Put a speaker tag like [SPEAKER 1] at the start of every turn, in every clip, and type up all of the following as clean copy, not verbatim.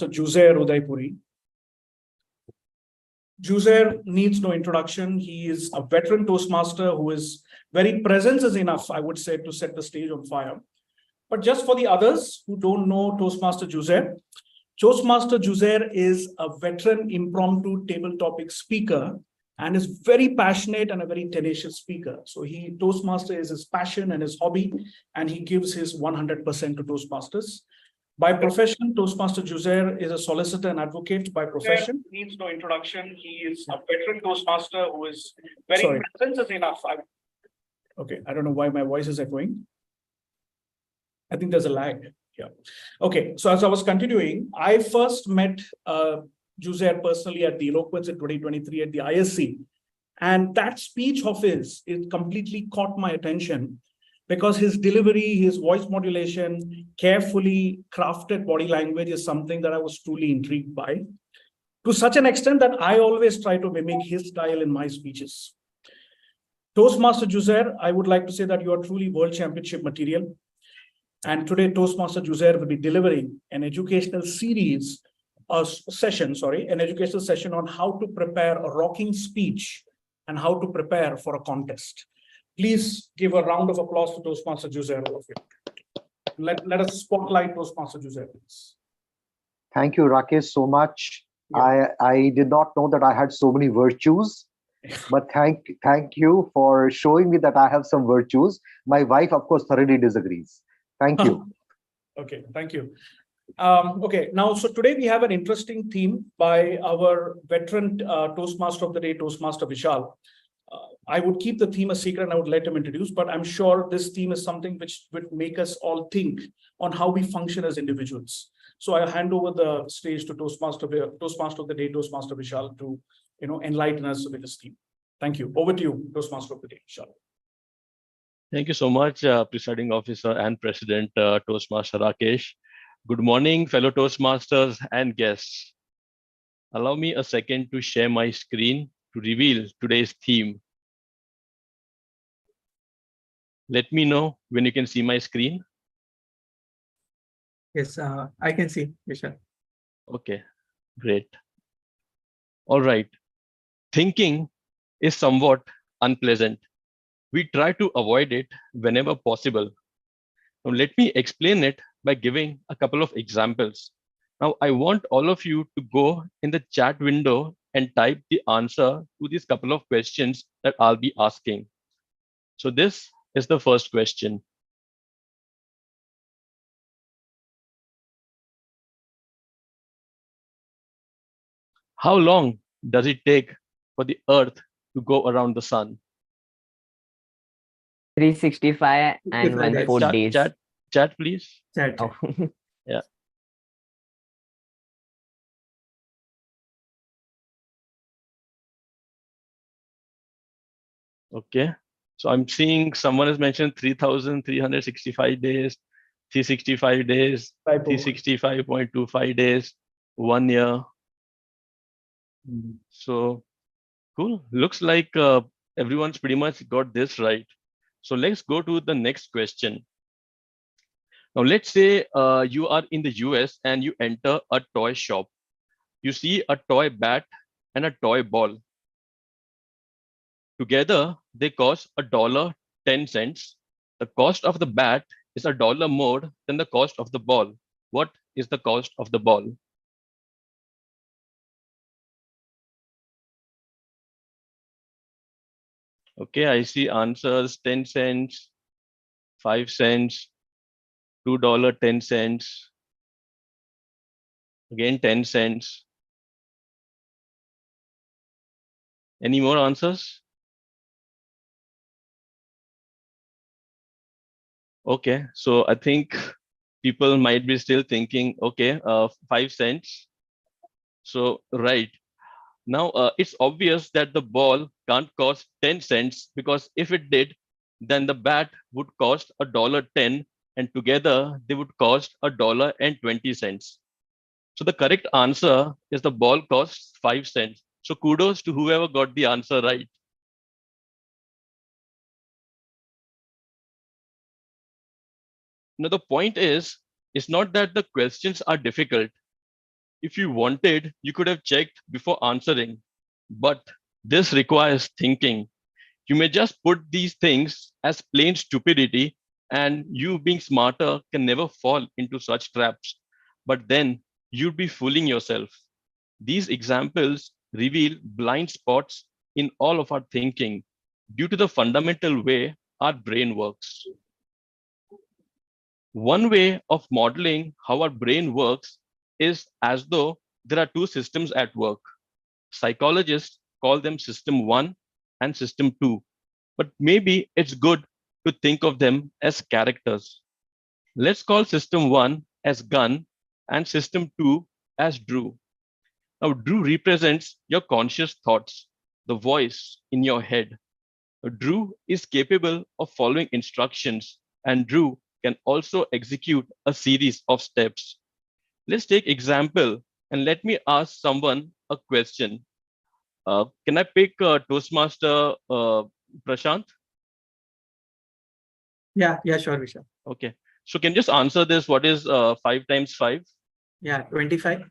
[SPEAKER 1] Juzair Udaipuri. Juzair needs no introduction. He is a veteran Toastmaster who is very presence is enough, I would say, to set the stage on fire. But just for the others who don't know Toastmaster Juzair is a veteran impromptu table topic speaker and is very passionate and a very tenacious speaker. So Toastmaster is his passion and his hobby, and he gives his 100% to Toastmasters. By profession, Toastmaster Juzair is a solicitor and advocate by profession. Needs no introduction. He is a veteran Toastmaster who is very presence is enough. Okay, I don't know why my voice is echoing. I think there's a lag. Yeah. Okay, so as I was continuing, I first met Juzair personally at the Eloquence in 2023 at the ISC. And that speech of his, it completely caught my attention because his delivery, his voice modulation, carefully crafted body language is something that I was truly intrigued by, to such an extent that I always try to mimic his style in my speeches. Toastmaster Juzair, I would like to say that you are truly world championship material. And today, Toastmaster Juzair will be delivering an educational series, an educational session on how to prepare a rocking speech and how to prepare for a contest. Please give a round of applause to Toastmaster Juzair, all of you. Let us spotlight Toastmaster Juzair, please.
[SPEAKER 2] Thank you, Rakesh, so much. Yeah. I did not know that I had so many virtues, but thank you for showing me that I have some virtues. My wife, of course, thoroughly disagrees. Thank you.
[SPEAKER 1] Okay, thank you. Okay, now, so today we have an interesting theme by our veteran Toastmaster of the day, Toastmaster Vishal. I would keep the theme a secret and I would let him introduce, but I'm sure this theme is something which would make us all think on how we function as individuals. So I'll hand over the stage to Toastmaster of the day, Toastmaster Vishal, to enlighten us with this theme. Thank you. Over to you, Toastmaster of the day, Vishal.
[SPEAKER 3] Thank you so much, Presiding Officer and President Toastmaster Rakesh. Good morning, fellow Toastmasters and guests. Allow me a second to share my screen to reveal today's theme. Let me know when you can see my screen.
[SPEAKER 4] Yes, I can see, Vishal.
[SPEAKER 3] Okay, great. All right. Thinking is somewhat unpleasant. We try to avoid it whenever possible. Now, let me explain it by giving a couple of examples. Now, I want all of you to go in the chat window and type the answer to these couple of questions that I'll be asking. So this is the first question. How long does it take for the Earth to go around the sun?
[SPEAKER 5] 365 and 1/4 days.
[SPEAKER 3] Chat, please.
[SPEAKER 4] Chat.
[SPEAKER 5] Oh.
[SPEAKER 3] Yeah. Okay. So I'm seeing someone has mentioned 3,365 days, 365 days, 365.25 days, 1 year. So cool. Looks like everyone's pretty much got this right. So let's go to the next question. Now, let's say you are in the US and you enter a toy shop. You see a toy bat and a toy ball. Together, they cost $1.10. The cost of the bat is $1 more than the cost of the ball. What is the cost of the ball? Okay, I see answers 10 cents, 5 cents, $2.10, again 10 cents. Any more answers? Okay, so I think people might be still thinking, okay, 5 cents. So, right. Now, it's obvious that the ball can't cost 10 cents because if it did, then the bat would cost $1.10 and together they would cost $1.20. So the correct answer is the ball costs 5 cents. So kudos to whoever got the answer right. Now, the point is, it's not that the questions are difficult. If you wanted, you could have checked before answering. But this requires thinking. You may just put these things as plain stupidity, and you being smarter can never fall into such traps. But then you'd be fooling yourself. These examples reveal blind spots in all of our thinking due to the fundamental way our brain works. One way of modeling how our brain works is as though there are two systems at work. Psychologists call them system 1 and system 2, but maybe it's good to think of them as characters. Let's call system 1 as Gun and system 2 as Drew. Now, Drew represents your conscious thoughts, the voice in your head. Drew is capable of following instructions, and Drew can also execute a series of steps. Let's take example, and let me ask someone a question. Can I pick Toastmaster Prashant?
[SPEAKER 4] Yeah, sure, Vishal.
[SPEAKER 3] Okay. So can you just answer this? What is 5 times 5?
[SPEAKER 4] Yeah, 25.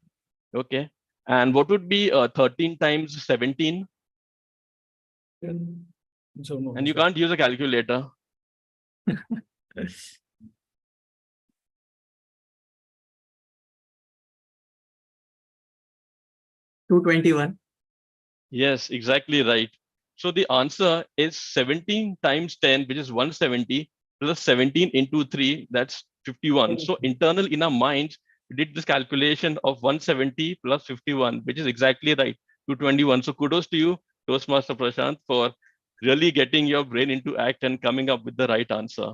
[SPEAKER 3] Okay. And what would be 13 times 17?
[SPEAKER 1] So no,
[SPEAKER 3] And you
[SPEAKER 1] sir.
[SPEAKER 3] can't use a calculator.
[SPEAKER 4] 221.
[SPEAKER 3] Yes, exactly right. So the answer is 17 times 10, which is 170, plus 17 into 3, that's 51. So internal in our minds, we did this calculation of 170 plus 51, which is exactly right, 221. So kudos to you, Toastmaster Prashant, for really getting your brain into act and coming up with the right answer.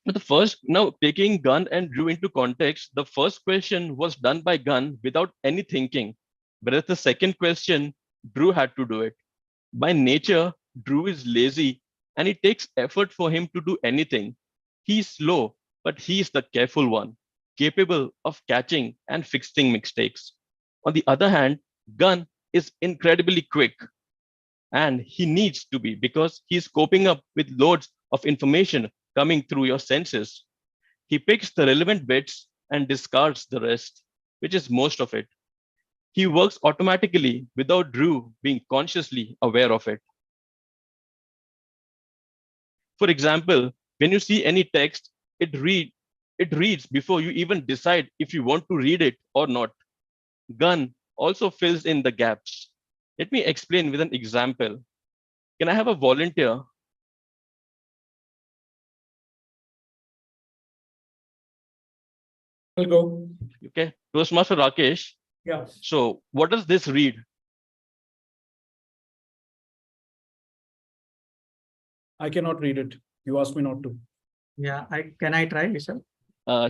[SPEAKER 3] But the first, now taking Gun and Drew into context, the first question was done by Gun without any thinking, whereas the second question, Drew had to do it. By nature, Drew is lazy and it takes effort for him to do anything. He's slow, but he's the careful one, capable of catching and fixing mistakes. On the other hand, Gun is incredibly quick, and he needs to be because he's coping up with loads of information coming through your senses. He picks the relevant bits and discards the rest, which is most of it. He works automatically without Drew being consciously aware of it. For example, when you see any text, it reads before you even decide if you want to read it or not. Gun also fills in the gaps. Let me explain with an example. Can I have a volunteer?
[SPEAKER 1] I'll go.
[SPEAKER 3] Okay, Toastmaster Rakesh.
[SPEAKER 1] Yeah.
[SPEAKER 3] So what does this read?
[SPEAKER 1] I cannot read it. You asked me not to.
[SPEAKER 4] Yeah, can I try, Vishal?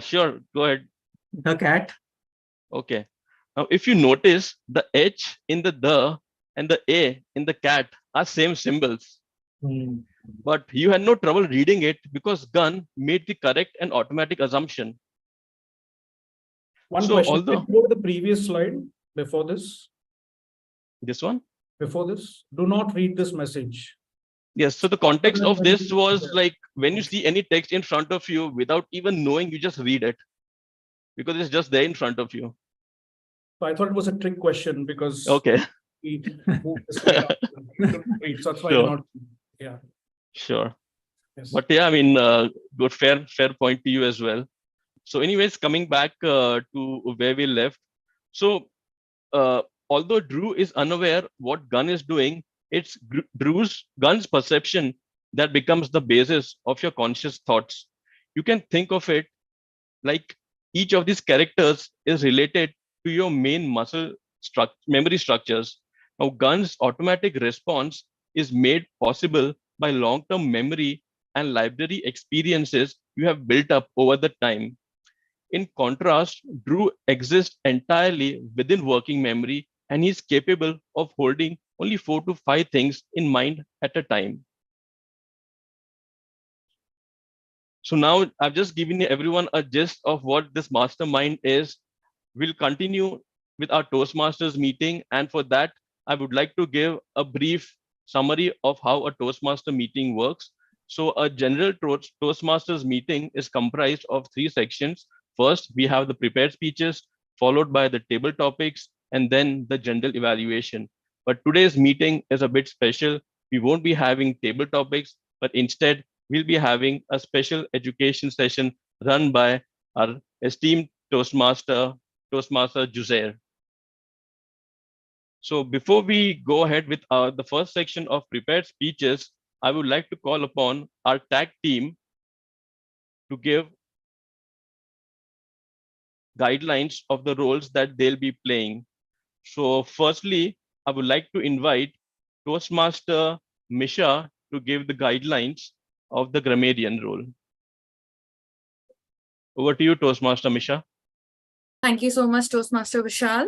[SPEAKER 3] Sure, go ahead.
[SPEAKER 4] The cat.
[SPEAKER 3] Okay. Now, if you notice, the H in the and the A in the cat are same symbols. But you had no trouble reading it because Gun made the correct and automatic assumption.
[SPEAKER 1] One
[SPEAKER 3] So
[SPEAKER 1] question.
[SPEAKER 3] although
[SPEAKER 1] Can you go to the previous slide before this?
[SPEAKER 3] this one,
[SPEAKER 1] Before this, do not read this message.
[SPEAKER 3] yes. So the context of this was
[SPEAKER 1] Yeah.
[SPEAKER 3] like when you see any text in front of you without even knowing, you just read it because it's just there in front of you.
[SPEAKER 1] So I thought it was a trick question because
[SPEAKER 3] Okay,
[SPEAKER 1] we moved the slide up. You couldn't read, so that's why I did
[SPEAKER 3] Sure.
[SPEAKER 1] not. Yeah.
[SPEAKER 3] sure.
[SPEAKER 1] Yes.
[SPEAKER 3] But yeah, I mean, good, fair point to you as well. So, anyways, coming back to where we left. So, although Drew is unaware what Gun is doing, it's Gun's perception that becomes the basis of your conscious thoughts. You can think of it like each of these characters is related to your main memory structures. Now, Gun's automatic response is made possible by long-term memory and library experiences you have built up over the time. In contrast, Drew exists entirely within working memory and he's capable of holding only 4 to 5 things in mind at a time. So now I've just given everyone a gist of what this mastermind is. We'll continue with our Toastmasters meeting. And for that, I would like to give a brief summary of how a Toastmaster meeting works. So a general Toastmasters meeting is comprised of 3 sections. first we have the prepared speeches, followed by the table topics, and then the general evaluation. But today's meeting is a bit special. We won't be having table topics, but instead we'll be having a special education session run by our esteemed Toastmaster Juzair. So before we go ahead with the first section of prepared speeches, I would like to call upon our tag team to give guidelines of the roles that they'll be playing. So firstly, I would like to invite Toastmaster Misha to give the guidelines of the grammarian role. Over to you, Toastmaster Misha.
[SPEAKER 6] Thank you so much, Toastmaster Vishal.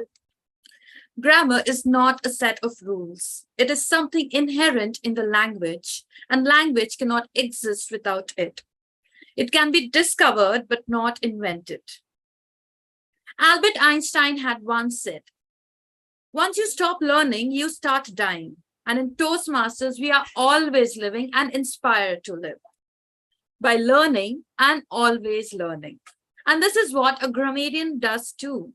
[SPEAKER 6] Grammar is not a set of rules. It is something inherent in the language, and language cannot exist without it. It can be discovered, but not invented. Albert Einstein had once said, once you stop learning, you start dying. And in Toastmasters, we are always living and inspired to live by learning and always learning. And this is what a grammarian does too.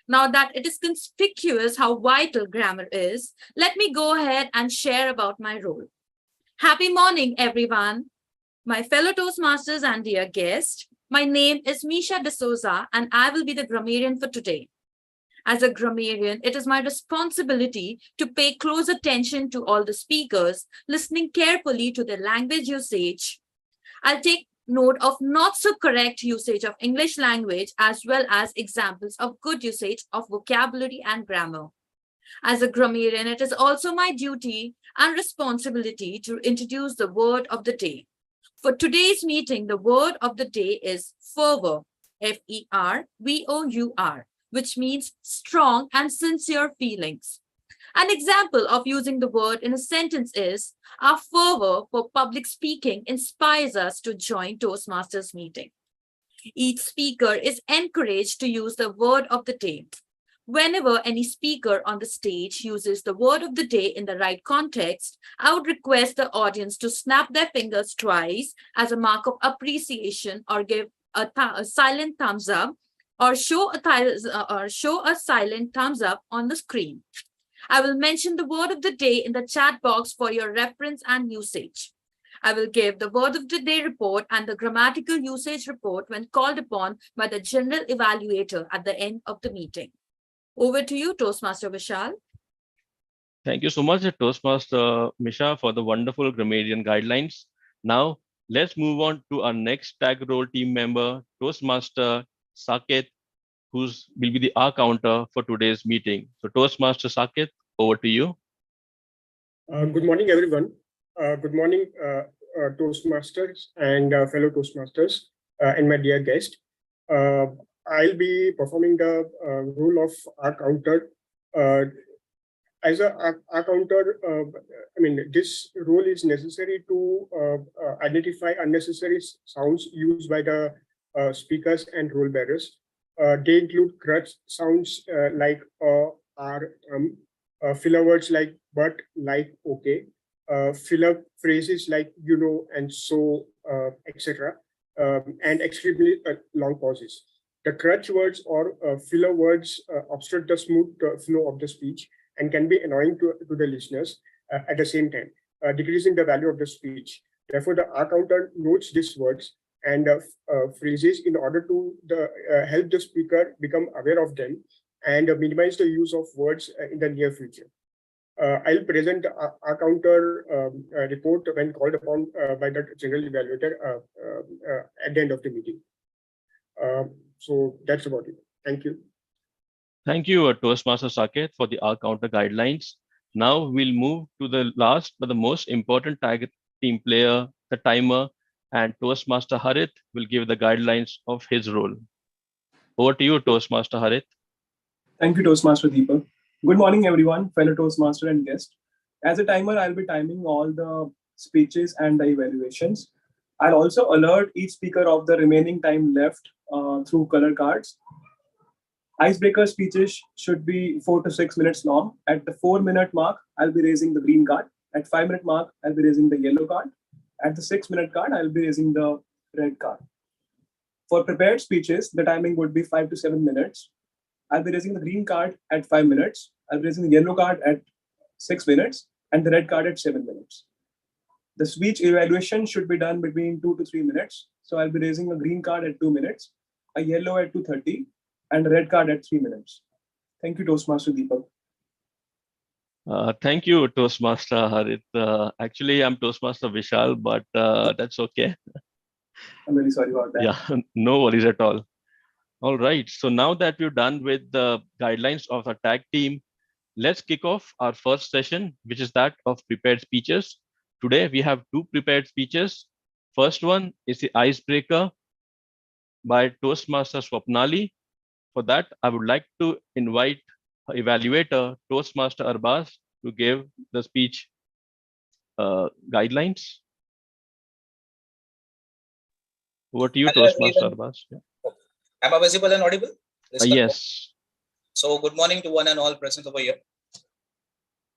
[SPEAKER 6] Now that it is conspicuous how vital grammar is, let me go ahead and share about my role. Happy morning, everyone. My fellow Toastmasters and dear guests, my name is Misha D'Souza, and I will be the grammarian for today. As a grammarian, it is my responsibility to pay close attention to all the speakers, listening carefully to their language usage. I'll take note of not so correct usage of English language, as well as examples of good usage of vocabulary and grammar. As a grammarian, it is also my duty and responsibility to introduce the word of the day. For today's meeting, the word of the day is fervor, F-E-R-V-O-U-R, which means strong and sincere feelings. An example of using the word in a sentence is, our fervor for public speaking inspires us to join Toastmasters meeting. Each speaker is encouraged to use the word of the day. Whenever any speaker on the stage uses the word of the day in the right context, I would request the audience to snap their fingers twice as a mark of appreciation, or give a silent thumbs up, or show a silent thumbs up on the screen. I will mention the word of the day in the chat box for your reference and usage. I will give the word of the day report and the grammatical usage report when called upon by the general evaluator at the end of the meeting. Over to you, Toastmaster Vishal.
[SPEAKER 3] Thank you so much, Toastmaster Misha, for the wonderful grammarian guidelines. Now, let's move on to our next tag role team member, Toastmaster Saket, who will be the R counter for today's meeting. So Toastmaster Saket, over to you.
[SPEAKER 7] Good morning, everyone. Good morning, Toastmasters and fellow Toastmasters and my dear guest. I'll be performing the role of R counter. As a R counter, this role is necessary to identify unnecessary sounds used by the speakers and role bearers. They include crutch sounds like R, filler words like but, like, okay, filler phrases like you know and so, etc., and extremely long pauses. The crutch words or filler words obstruct the smooth flow of the speech and can be annoying to the listeners at the same time, decreasing the value of the speech. Therefore, the R counter notes these words and phrases in order to help the speaker become aware of them and minimize the use of words in the near future. I'll present the R counter report when called upon by the general evaluator at the end of the meeting. So that's about it. Thank you.
[SPEAKER 3] Thank you, Toastmaster Saket, for the R counter guidelines. Now we'll move to the last but the most important tag team player, the timer, and Toastmaster Harit will give the guidelines of his role. Over to you, Toastmaster Harit.
[SPEAKER 8] Thank you, Toastmaster Deepak. Good morning, everyone, fellow Toastmaster and guest. As a timer, I'll be timing all the speeches and the evaluations. I'll also alert each speaker of the remaining time left through color cards. Icebreaker speeches should be 4 to 6 minutes long. At the 4-minute mark, I'll be raising the green card. At 5-minute mark, I'll be raising the yellow card. At the 6-minute card, I'll be raising the red card. For prepared speeches, the timing would be 5 to 7 minutes. I'll be raising the green card at 5 minutes. I'll be raising the yellow card at 6 minutes and the red card at 7 minutes. The speech evaluation should be done between 2 to 3 minutes. So I'll be raising a green card at 2 minutes, a yellow at 2:30, and a red card at 3 minutes. Thank you, Toastmaster Deepak.
[SPEAKER 3] Thank you, Toastmaster Harit. Actually, I'm Toastmaster Vishal, but that's okay.
[SPEAKER 8] I'm really sorry about that.
[SPEAKER 3] Yeah, no worries at all. All right. So now that we're done with the guidelines of the tag team, let's kick off our first session, which is that of prepared speeches. Today, we have 2 prepared speeches. First one is the icebreaker by Toastmaster Swapnali. For that, I would like to invite evaluator Toastmaster Arbaz to give the speech guidelines. Over to you,
[SPEAKER 9] Hello,
[SPEAKER 3] Toastmaster
[SPEAKER 9] everyone.
[SPEAKER 3] Arbaz. Yeah.
[SPEAKER 9] Am I visible and audible?
[SPEAKER 3] Yes.
[SPEAKER 9] So good morning to one and all present over here.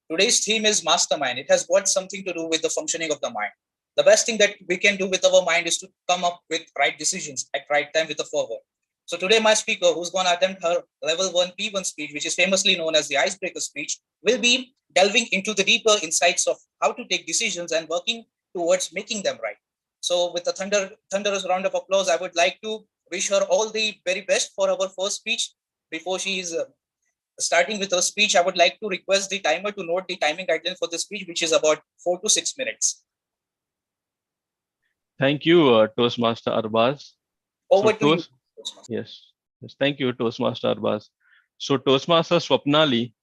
[SPEAKER 9] Today's theme is mastermind. It has got something to do with the functioning of the mind. The best thing that we can do with our mind is to come up with right decisions at right time with a fervor. So today my speaker, who's going to attempt her level 1 P1 speech, which is famously known as the icebreaker speech, will be delving into the deeper insights of how to take decisions and working towards making them right. So with a thunderous round of applause, I would like to wish her all the very best for our first speech. Before she is starting with her speech, I would like to request the timer to note the timing guideline for the speech, which is about 4 to 6 minutes.
[SPEAKER 3] Thank you, Toastmaster Arbaz.
[SPEAKER 9] Over to you.
[SPEAKER 3] Yes. Thank you, Toastmaster Arbaz. So Toastmaster Swapnali,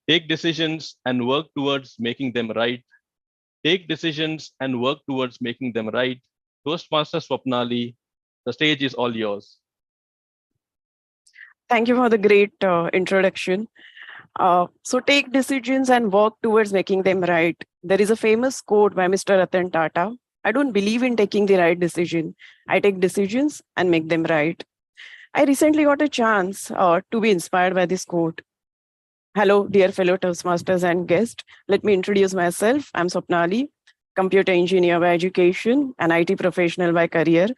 [SPEAKER 3] take decisions and work towards making them right. Take decisions and work towards making them right. Toastmaster Swapnali, the stage is all yours.
[SPEAKER 10] Thank you for the great introduction. So take decisions and work towards making them right. There is a famous quote by Mr. Ratan Tata. I don't believe in taking the right decision. I take decisions and make them right. I recently got a chance to be inspired by this quote. Hello, dear fellow Toastmasters and guests. Let me introduce myself. I'm Swapnali, computer engineer by education and IT professional by career.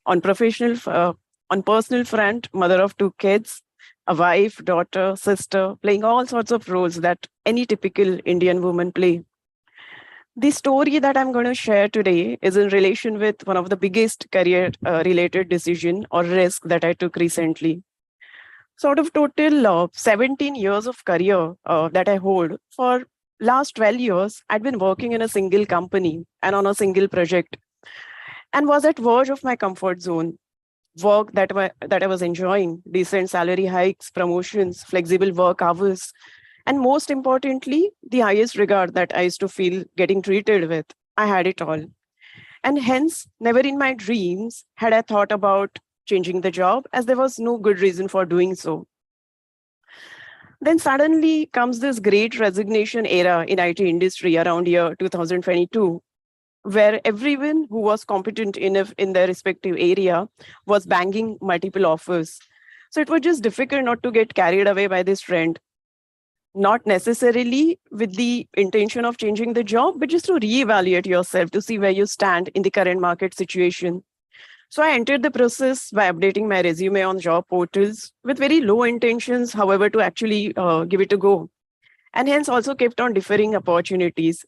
[SPEAKER 10] On personal front, mother of 2 kids, a wife, daughter, sister, playing all sorts of roles that any typical Indian woman play. The story that I'm going to share today is in relation with one of the biggest career-related decision or risk that I took recently. Sort of total 17 years of career that I hold. For last 12 years, I'd been working in a single company and on a single project and was at verge of my comfort zone. Work that I was enjoying, decent salary hikes, promotions, flexible work hours, and most importantly, the highest regard that I used to feel getting treated with. I had it all. And hence, never in my dreams had I thought about changing the job, as there was no good reason for doing so. Then suddenly comes this great resignation era in IT industry around year 2022, where everyone who was competent enough in their respective area was banging multiple offers. So it was just difficult not to get carried away by this trend. Not necessarily with the intention of changing the job, but just to reevaluate yourself to see where you stand in the current market situation. So I entered the process by updating my resume on job portals with very low intentions, however, to actually give it a go. And hence also kept on differing opportunities.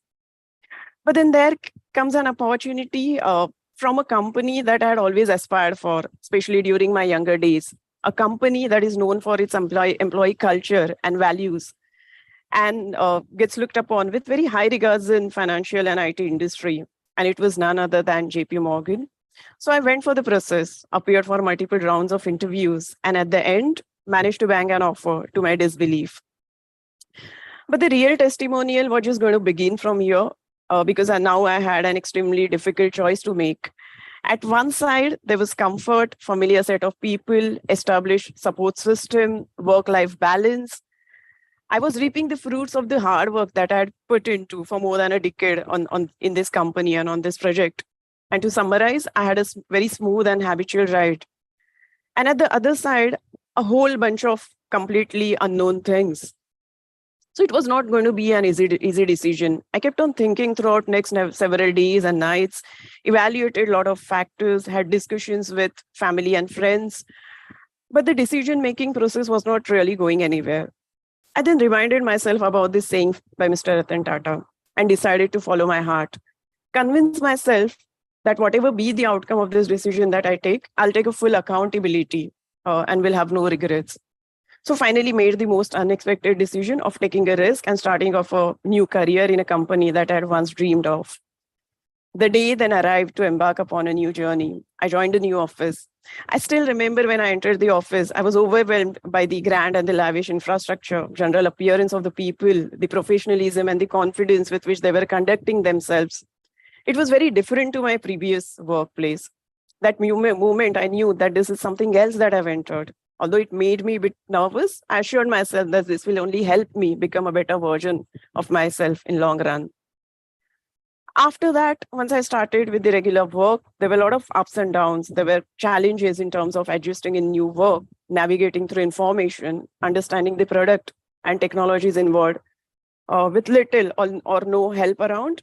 [SPEAKER 10] But then there comes an opportunity from a company that I had always aspired for, especially during my younger days. A company that is known for its employee culture and values, and gets looked upon with very high regards in financial and IT industry. And it was none other than JP Morgan. So I went for the process, appeared for multiple rounds of interviews, and at the end, managed to bang an offer to my disbelief. But the real testimonial was just going to begin from here, because now I had an extremely difficult choice to make. At one side, there was comfort, familiar set of people, established support system, work-life balance. I was reaping the fruits of the hard work that I had put into for more than a decade in this company and on this project. And to summarize, I had a very smooth and habitual ride. And at the other side, a whole bunch of completely unknown things. So it was not going to be an easy decision. I kept on thinking throughout next several days and nights, evaluated a lot of factors, had discussions with family and friends, but the decision-making process was not really going anywhere. I then reminded myself about this saying by Mr. Ratan Tata and decided to follow my heart, convince myself that whatever be the outcome of this decision that I take, I'll take a full accountability and will have no regrets. So finally made the most unexpected decision of taking a risk and starting off a new career in a company that I had once dreamed of. The day then arrived to embark upon a new journey. I joined a new office. I still remember when I entered the office, I was overwhelmed by the grand and the lavish infrastructure, general appearance of the people, the professionalism and the confidence with which they were conducting themselves. It was very different to my previous workplace. That moment, I knew that this is something else that I've entered. Although it made me a bit nervous, I assured myself that this will only help me become a better version of myself in long run. After that, once I started with the regular work, there were a lot of ups and downs. There were challenges in terms of adjusting in new work, navigating through information, understanding the product and technologies involved with little or no help around.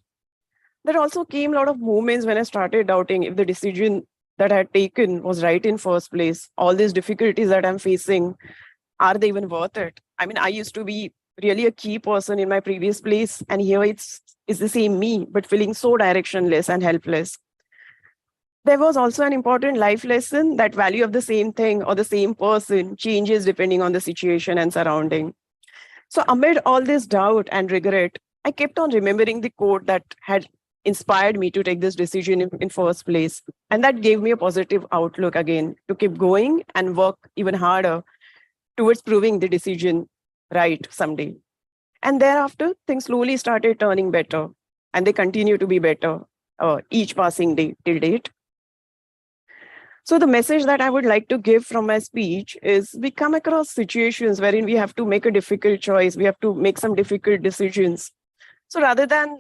[SPEAKER 10] There also came a lot of moments when I started doubting if the decision that I had taken was right in first place. All these difficulties that I'm facing, are they even worth it? I mean, I used to be really a key person in my previous place, and here it's the same me, but feeling so directionless and helpless. There was also an important life lesson that value of the same thing or the same person changes depending on the situation and surrounding. So amid all this doubt and regret, I kept on remembering the quote that had inspired me to take this decision in first place. And that gave me a positive outlook again to keep going and work even harder towards proving the decision right someday. And thereafter, things slowly started turning better, and they continue to be better each passing day till date. So the message that I would like to give from my speech is we come across situations wherein we have to make a difficult choice. We have to make some difficult decisions. So rather than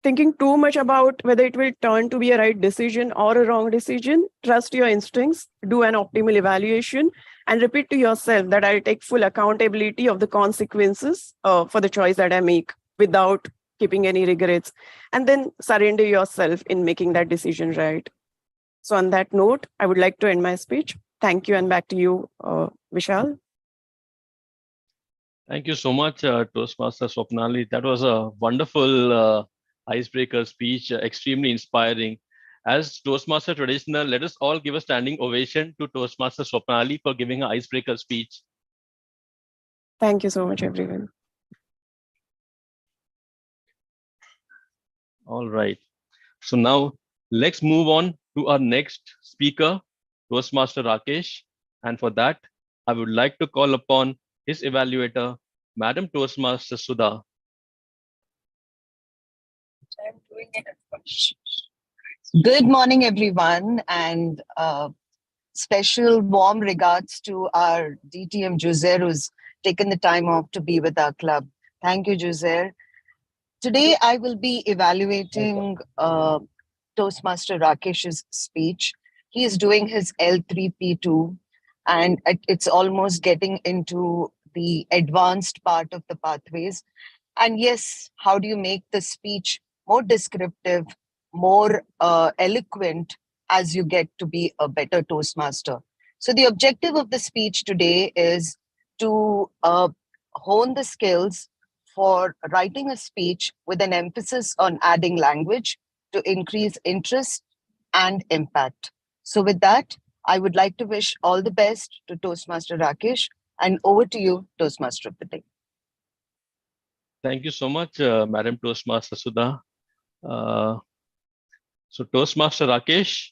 [SPEAKER 10] thinking too much about whether it will turn to be a right decision or a wrong decision, trust your instincts, do an optimal evaluation, and repeat to yourself that I'll take full accountability of the consequences for the choice that I make without keeping any regrets, and then surrender yourself in making that decision right. So on that note, I would like to end my speech. Thank you, and back to you, Vishal.
[SPEAKER 3] Thank you so much, Toastmaster Swapnali. That was a wonderful icebreaker speech, extremely inspiring. As Toastmaster traditional, let us all give a standing ovation to Toastmaster Swapnali for giving an icebreaker speech.
[SPEAKER 10] Thank you so much, everyone.
[SPEAKER 3] All right. So now let's move on to our next speaker, Toastmaster Rakesh. And for that, I would like to call upon his evaluator, Madam Toastmaster Sudha.
[SPEAKER 11] Good morning, everyone, and special warm regards to our DTM Juzair, who's taken the time off to be with our club. Thank you, Juzair. Today, I will be evaluating Toastmaster Rakesh's speech. He is doing his L3P2, and it's almost getting into the advanced part of the pathways. And yes, how do you make the speech more descriptive, more eloquent as you get to be a better Toastmaster? So the objective of the speech today is to hone the skills for writing a speech with an emphasis on adding language to increase interest and impact. So with that, I would like to wish all the best to Toastmaster Rakesh, and over to you, Toastmaster of the Day.
[SPEAKER 3] Thank you so much, Madam Toastmaster Sudha. So Toastmaster Rakesh,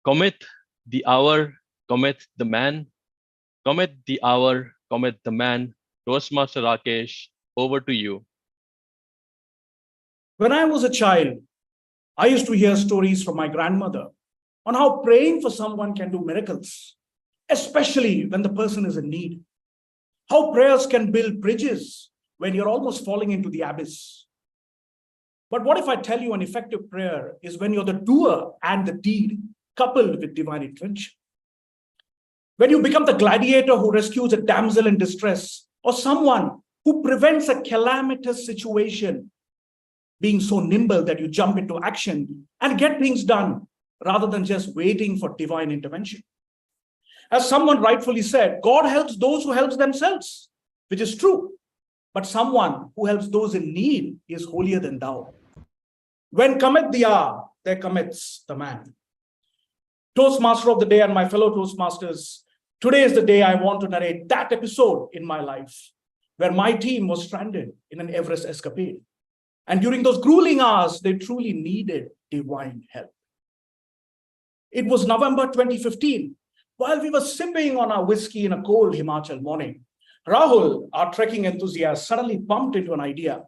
[SPEAKER 3] cometh the hour, cometh the man, cometh the hour, cometh the man. Toastmaster Rakesh, over to you.
[SPEAKER 1] When I was a child, I used to hear stories from my grandmother on how praying for someone can do miracles, especially when the person is in need. How prayers can build bridges when you're almost falling into the abyss. But what if I tell you an effective prayer is when you're the doer and the deed coupled with divine intervention? When you become the gladiator who rescues a damsel in distress or someone who prevents a calamitous situation, being so nimble that you jump into action and get things done rather than just waiting for divine intervention. As someone rightfully said, God helps those who help themselves, which is true. But someone who helps those in need is holier than thou. When cometh the hour, there cometh the man. Toastmaster of the day and my fellow Toastmasters, today is the day I want to narrate that episode in my life where my team was stranded in an Everest escapade. And during those grueling hours, they truly needed divine help. It was November 2015. While we were sipping on our whiskey in a cold Himachal morning, Rahul, our trekking enthusiast, suddenly bumped into an idea.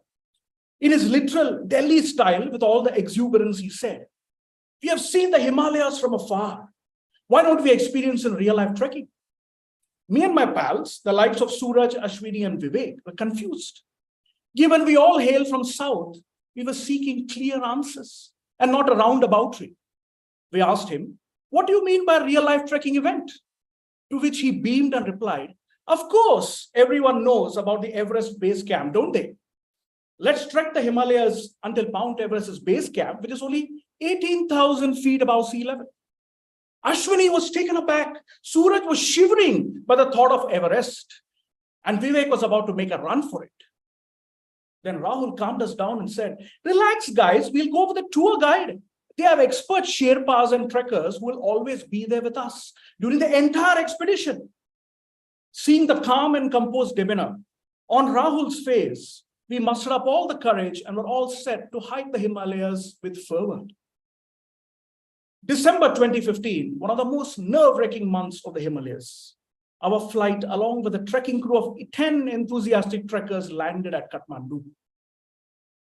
[SPEAKER 1] In his literal Delhi style, with all the exuberance, he said, "We have seen the Himalayas from afar. Why don't we experience in real-life trekking?" Me and my pals, the likes of Suraj, Ashwini, and Vivek, were confused. Given we all hail from south, we were seeking clear answers and not a roundaboutry. We asked him, "What do you mean by real-life trekking event?" To which he beamed and replied, "Of course, everyone knows about the Everest base camp, don't they? Let's trek the Himalayas until Mount Everest's base camp, which is only 18,000 feet above sea level." Ashwini was taken aback. Suraj was shivering by the thought of Everest. And Vivek was about to make a run for it. Then Rahul calmed us down and said, "Relax, guys, we'll go with a tour guide. They have expert Sherpas and trekkers who will always be there with us during the entire expedition." Seeing the calm and composed demeanor on Rahul's face, we mustered up all the courage and were all set to hike the Himalayas with fervor. December 2015, one of the most nerve-wracking months of the Himalayas. Our flight, along with a trekking crew of 10 enthusiastic trekkers, landed at Kathmandu.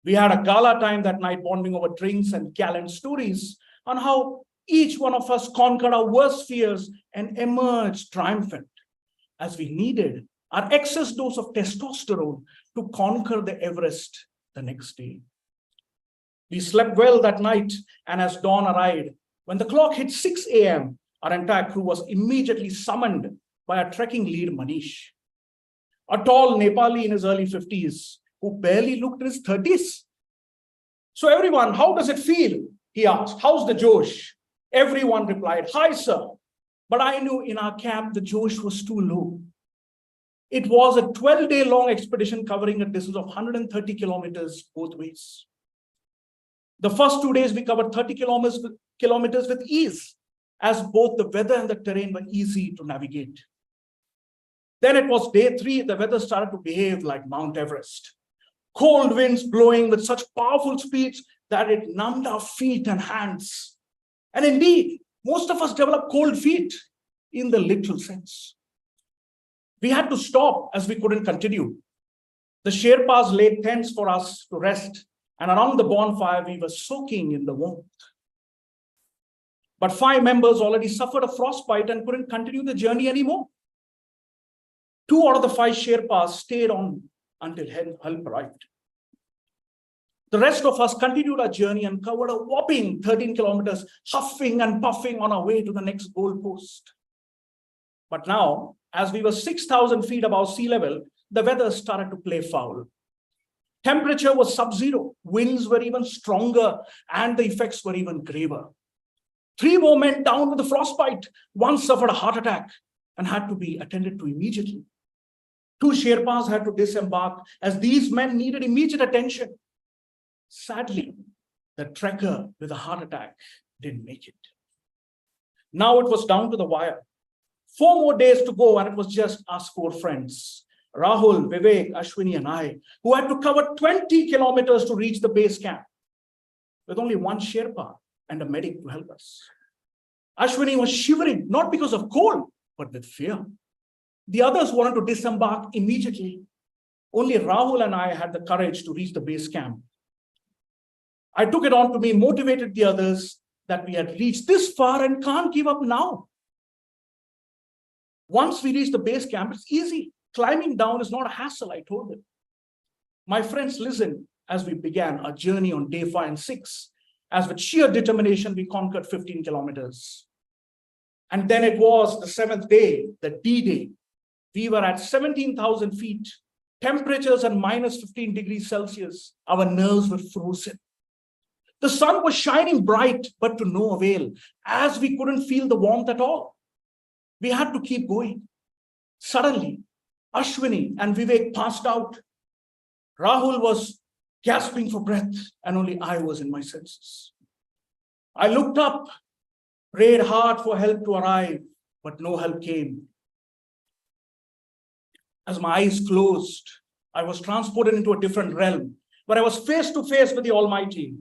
[SPEAKER 1] We had a gala time that night, bonding over drinks and gallant stories on how each one of us conquered our worst fears and emerged triumphant, as we needed our excess dose of testosterone to conquer the Everest the next day. We slept well that night, and as dawn arrived, when the clock hit 6 a.m., our entire crew was immediately summoned by our trekking lead, Manish, a tall Nepali in his early 50s, who barely looked in his 30s. "So everyone, how does it feel?" he asked. "How's the Josh?" Everyone replied, "Hi, sir." But I knew in our camp, the Josh was too low. It was a 12-day long expedition covering a distance of 130 kilometers both ways. The first 2 days, we covered 30 kilometers with ease, as both the weather and the terrain were easy to navigate. Then it was day 3, the weather started to behave like Mount Everest. Cold winds blowing with such powerful speeds that it numbed our feet and hands. And indeed, most of us developed cold feet in the literal sense. We had to stop as we couldn't continue. The Sherpas laid tents for us to rest, and around the bonfire, we were soaking in the warmth. But 5 members already suffered a frostbite and couldn't continue the journey anymore. 2 out of the 5 Sherpas stayed on until help arrived. The rest of us continued our journey and covered a whopping 13 kilometers, huffing and puffing on our way to the next goal post. But now, as we were 6,000 feet above sea level, the weather started to play foul. Temperature was sub-zero, winds were even stronger, and the effects were even graver. 3 more men down with a frostbite. 1 suffered a heart attack and had to be attended to immediately. 2 Sherpas had to disembark as these men needed immediate attention. Sadly, the trekker with a heart attack didn't make it. Now it was down to the wire. 4 more days to go, and it was just us 4 friends, Rahul, Vivek, Ashwini, and I, who had to cover 20 kilometers to reach the base camp, with only 1 Sherpa and a medic to help us. Ashwini was shivering, not because of cold, but with fear. The others wanted to disembark immediately. Only Rahul and I had the courage to reach the base camp. I took it on to me, motivated the others that we had reached this far and can't give up now. Once we reach the base camp, it's easy. Climbing down is not a hassle, I told them. My friends listened as we began our journey on day 5 and 6, as with sheer determination, we conquered 15 kilometers. And then it was the 7th day, the D-Day. We were at 17,000 feet, temperatures at minus 15 degrees Celsius. Our nerves were frozen. The sun was shining bright, but to no avail, as we couldn't feel the warmth at all. We had to keep going. Suddenly, Ashwini and Vivek passed out. Rahul was gasping for breath, and only I was in my senses. I looked up, prayed hard for help to arrive, but no help came. As my eyes closed, I was transported into a different realm, where I was face to face with the Almighty.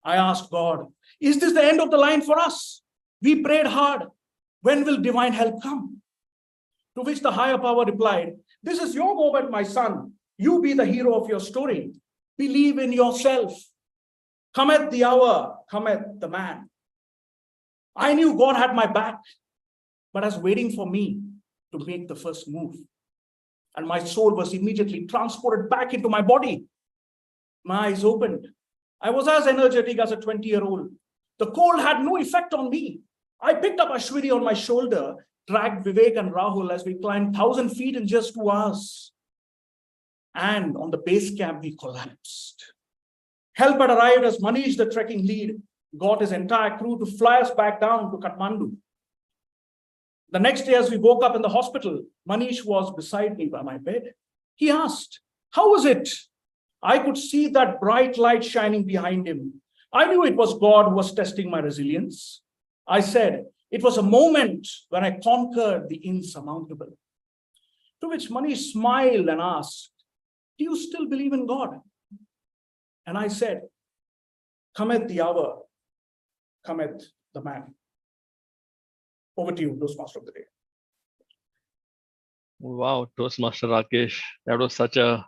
[SPEAKER 1] I asked God, is this the end of the line for us? We prayed hard. When will divine help come? To which the higher power replied, this is your moment, my son. You be the hero of your story. Believe in yourself. Cometh the hour, cometh the man. I knew God had my back, but was waiting for me to make the first move. And my soul was immediately transported back into my body. My eyes opened. I was as energetic as a 20-year-old. The cold had no effect on me. I picked up Ashwini on my shoulder, dragged Vivek and Rahul as we climbed 1,000 feet in just 2 hours. And on the base camp, we collapsed. Help had arrived as Manish, the trekking lead, got his entire crew to fly us back down to Kathmandu. The next day, as we woke up in the hospital, Manish was beside me by my bed. He asked, how was it? I could see that bright light shining behind him. I knew it was God who was testing my resilience. I said, it was a moment when I conquered the insurmountable. To which Manish smiled and asked, do you still believe in God? And I said, cometh the hour, cometh the man. Over to you, Toastmaster of the day.
[SPEAKER 3] Wow, Toastmaster Rakesh, that was such a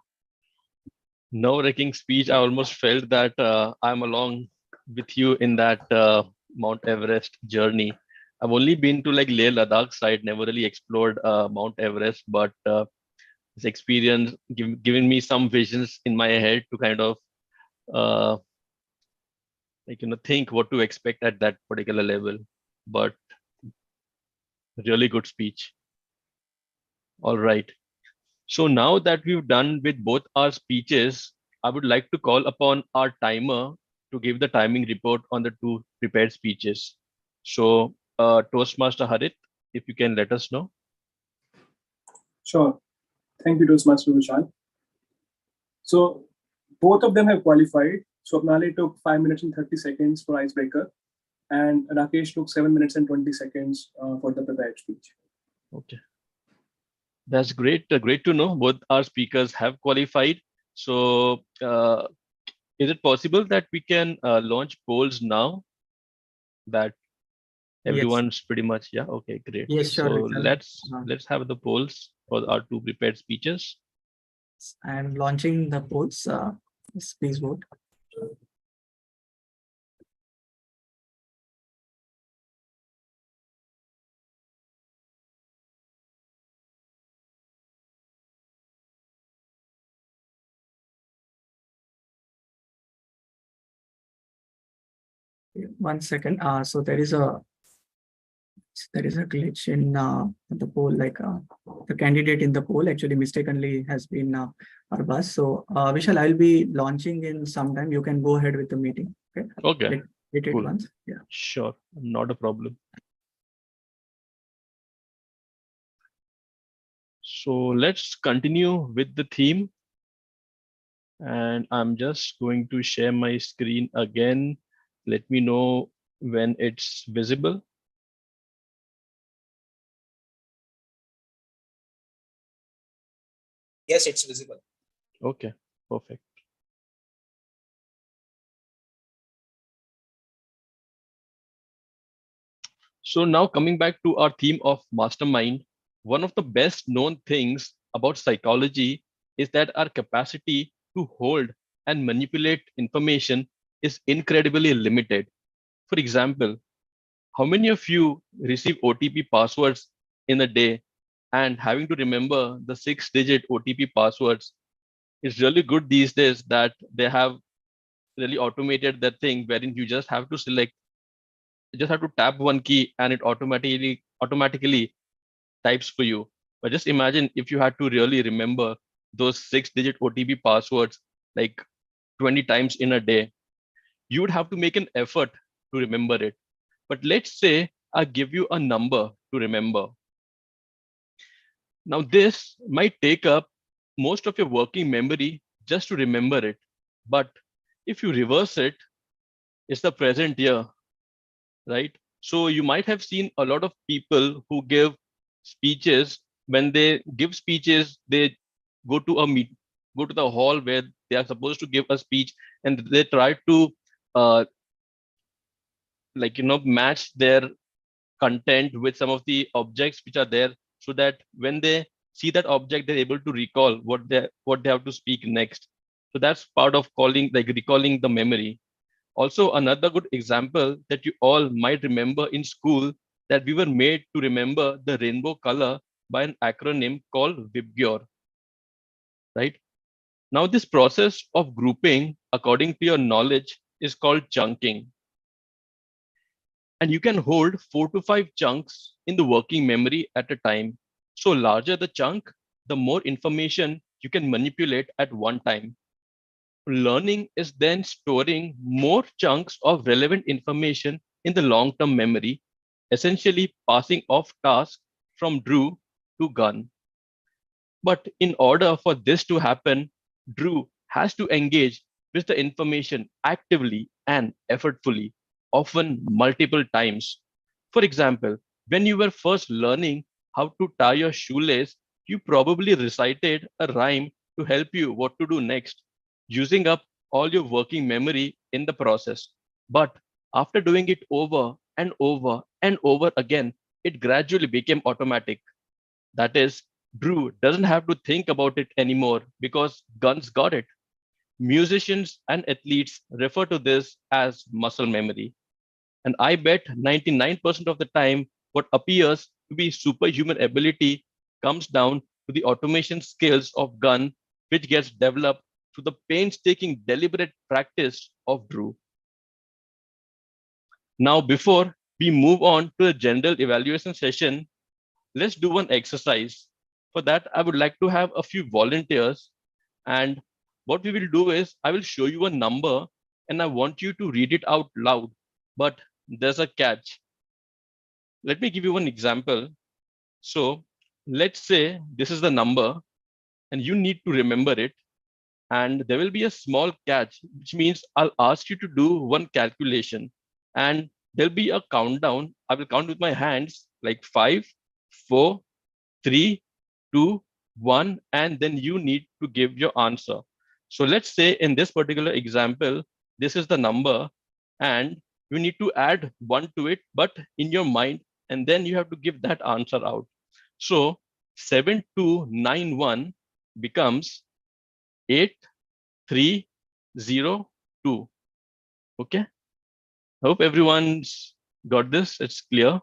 [SPEAKER 3] nerve-wracking speech. I almost felt that I'm along with you in that Mount Everest journey. I've only been to like Leh Ladakh side, never really explored Mount Everest, but this experience giving me some visions in my head to kind of think what to expect at that particular level. But really good speech. All right. So now that we've done with both our speeches, I would like to call upon our timer to give the timing report on the 2 prepared speeches. So Toastmaster Harit, if you can let us know.
[SPEAKER 8] Sure. Thank you, Toastmaster Vishal. So both of them have qualified. Swapnali took 5 minutes and 30 seconds for icebreaker, and Rakesh took 7 minutes and 20 seconds for the prepared speech.
[SPEAKER 3] Okay. That's great. Great to know both our speakers have qualified. So is it possible that we can launch polls now that everyone's pretty much, yeah, okay, great.
[SPEAKER 4] Yes, sure.
[SPEAKER 3] So
[SPEAKER 4] Vishal.
[SPEAKER 3] let's have the polls for our 2 prepared speeches.
[SPEAKER 4] I am launching the polls. Please vote. One second. So there is a glitch in the poll. Like the candidate in the poll actually mistakenly has been Arbas. So Vishal, I'll be launching in some time. You can go ahead with the meeting. Okay.
[SPEAKER 3] Okay.
[SPEAKER 4] Hit it
[SPEAKER 3] Cool.
[SPEAKER 4] once. Yeah.
[SPEAKER 3] Sure, not a problem. So let's continue with the theme. And I'm just going to share my screen again. Let me know when it's visible.
[SPEAKER 9] Yes, it's visible.
[SPEAKER 3] Okay, perfect. So now coming back to our theme of mastermind, one of the best known things about psychology is that our capacity to hold and manipulate information is incredibly limited. For example, how many of you receive OTP passwords in a day, and having to remember the 6-digit OTP passwords? It's really good these days that they have really automated that thing wherein you just have to tap one key and it automatically types for you But just imagine if you had to really remember those 6-digit OTP passwords like 20 times in a day, you would have to make an effort to remember it. But let's say I give you a number to remember. Now this might take up most of your working memory just to remember it. But if you reverse it, it's the present year, right? So you might have seen a lot of people who give speeches. When they give speeches, they go to go to the hall where they are supposed to give a speech, and they try to uh, match their content with some of the objects which are there, so that when they see that object, they're able to recall what they have to speak next. So that's part of recalling the memory. Also, another good example that you all might remember in school, that we were made to remember the rainbow color by an acronym called VIBGYOR, right? Now, this process of grouping according to your knowledge is called chunking. And you can hold 4 to 5 chunks in the working memory at a time. So larger the chunk, the more information you can manipulate at one time. Learning is then storing more chunks of relevant information in the long-term memory, essentially passing off tasks from Drew to Gun. But in order for this to happen, Drew has to engage with the information actively and effortfully, often multiple times. For example, when you were first learning how to tie your shoelace, you probably recited a rhyme to help you what to do next, using up all your working memory in the process. But after doing it over and over and over again, it gradually became automatic. That is, Drew doesn't have to think about it anymore because Guns got it. Musicians and athletes refer to this as muscle memory. And I bet 99% of the time, what appears to be superhuman ability comes down to the automation skills of Gun, which gets developed through the painstaking, deliberate practice of Drew. Now, before we move on to the general evaluation session, let's do one exercise. For that, I would like to have a few volunteers. And what we will do is I will show you a number and I want you to read it out loud. But there's a catch. Let me give you one example. So let's say this is the number and you need to remember it. And there will be a small catch, which means I'll ask you to do one calculation and there'll be a countdown. I will count with my hands like 5, 4, 3, 2, 1, and then you need to give your answer. So let's say in this particular example, this is the number and you need to add 1 to it, but in your mind, and then you have to give that answer out. So 7291 becomes 8302. Okay. Hope everyone's got this. It's clear.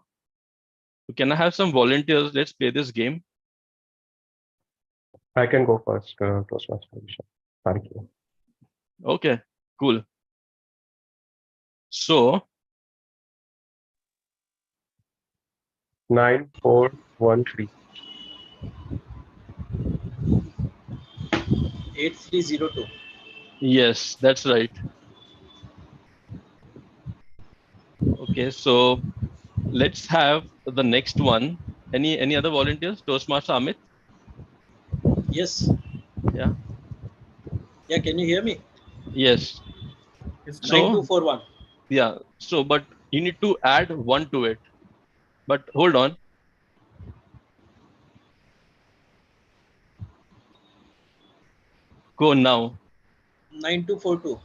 [SPEAKER 3] So can I have some volunteers? Let's play this game.
[SPEAKER 12] I can go first, Toastmaster. Thank you.
[SPEAKER 3] Okay, cool. So
[SPEAKER 12] 9413.
[SPEAKER 9] 8302.
[SPEAKER 3] yes, that's right. Okay, so let's have the next one. Any other volunteers? Toastmaster Amit?
[SPEAKER 13] Yes.
[SPEAKER 3] Yeah.
[SPEAKER 13] Yeah, can you hear me?
[SPEAKER 3] Yes.
[SPEAKER 13] It's
[SPEAKER 3] So
[SPEAKER 13] 9241.
[SPEAKER 3] yeah, so but you need to add 1 to it. But hold on. Go now.
[SPEAKER 13] 9242.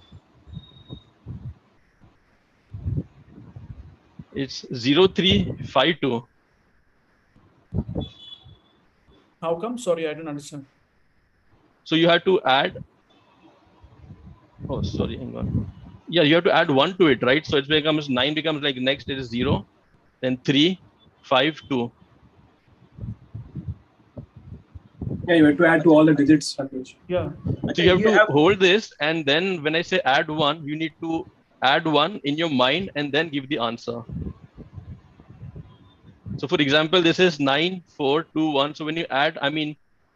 [SPEAKER 3] It's 0352.
[SPEAKER 1] How come? Sorry, I don't understand.
[SPEAKER 3] So you have to add. Oh, sorry, hang on. Yeah, you have to add 1 to it, right? So it becomes 9 becomes like next it is 0, then 3, 5, 2.
[SPEAKER 8] Yeah, you have to add to all the digits, Rakesh.
[SPEAKER 1] Yeah.
[SPEAKER 3] So you have to hold this, and then when I say add 1, you need to add 1 in your mind and then give the answer. So for example, this is 9, 4, 2, 1. So when you add,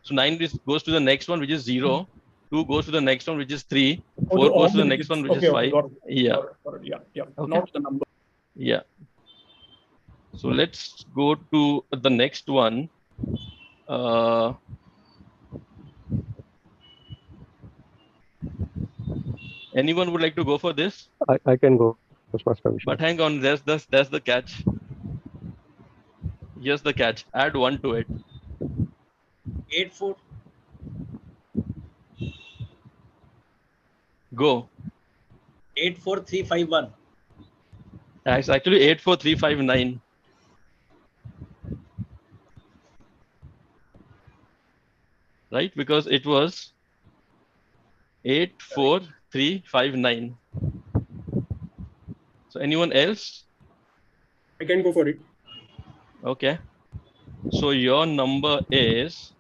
[SPEAKER 3] so 9 goes to the next one, which is 0. 2 goes to the next one, which is 3. 4
[SPEAKER 1] to
[SPEAKER 3] goes to the
[SPEAKER 1] all
[SPEAKER 3] next one, which is
[SPEAKER 1] okay,
[SPEAKER 3] 5.
[SPEAKER 1] got it.
[SPEAKER 3] Yeah.
[SPEAKER 1] Got it. Yeah.
[SPEAKER 3] Okay.
[SPEAKER 1] Not the number.
[SPEAKER 3] Yeah. So let's go to the next one. Anyone would like to go for this?
[SPEAKER 12] I can go, Toastmaster Vishal.
[SPEAKER 3] But hang on, that's the catch. Here's the catch. Add 1 to it.
[SPEAKER 13] 8 4.
[SPEAKER 3] Go.
[SPEAKER 13] 8 4 3 5 1.
[SPEAKER 3] It's actually 8 4 3 5 9. Right? Because it was 8 4 3 5 9. So anyone else?
[SPEAKER 7] I can go for it.
[SPEAKER 3] Okay. So your number is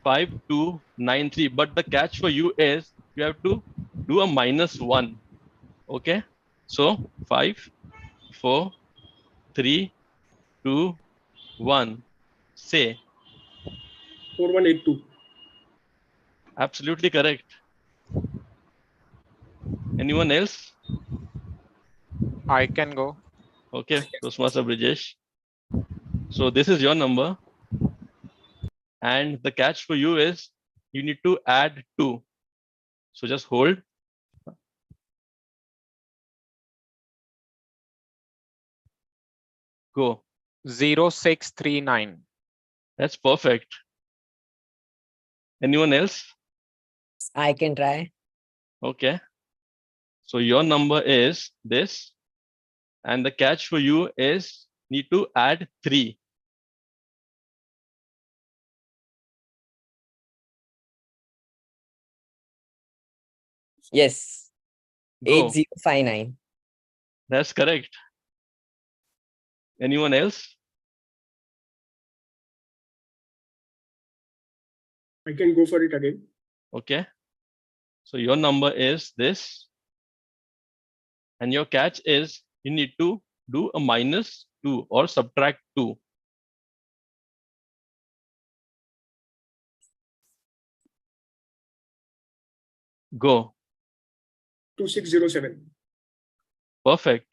[SPEAKER 3] 5293. But the catch for you is you have to do a -1. Okay. So 5 4 3 2 1. Say.
[SPEAKER 7] 4182.
[SPEAKER 3] Absolutely correct. Anyone else?
[SPEAKER 14] I can go.
[SPEAKER 3] Okay, Toastmaster Brijesh. So this is your number. And the catch for you is you need to add 2. So just hold. Go.
[SPEAKER 14] 0639.
[SPEAKER 3] That's perfect. Anyone else?
[SPEAKER 5] I can try.
[SPEAKER 3] Okay. So your number is this. And the catch for you is need to add 3.
[SPEAKER 5] Yes.
[SPEAKER 3] Go.
[SPEAKER 5] 8059.
[SPEAKER 3] That's correct. Anyone else?
[SPEAKER 7] I can go for it again.
[SPEAKER 3] Okay. So your number is this. And your catch is you need to do a -2 or subtract 2. Go.
[SPEAKER 7] 2607.
[SPEAKER 3] Perfect.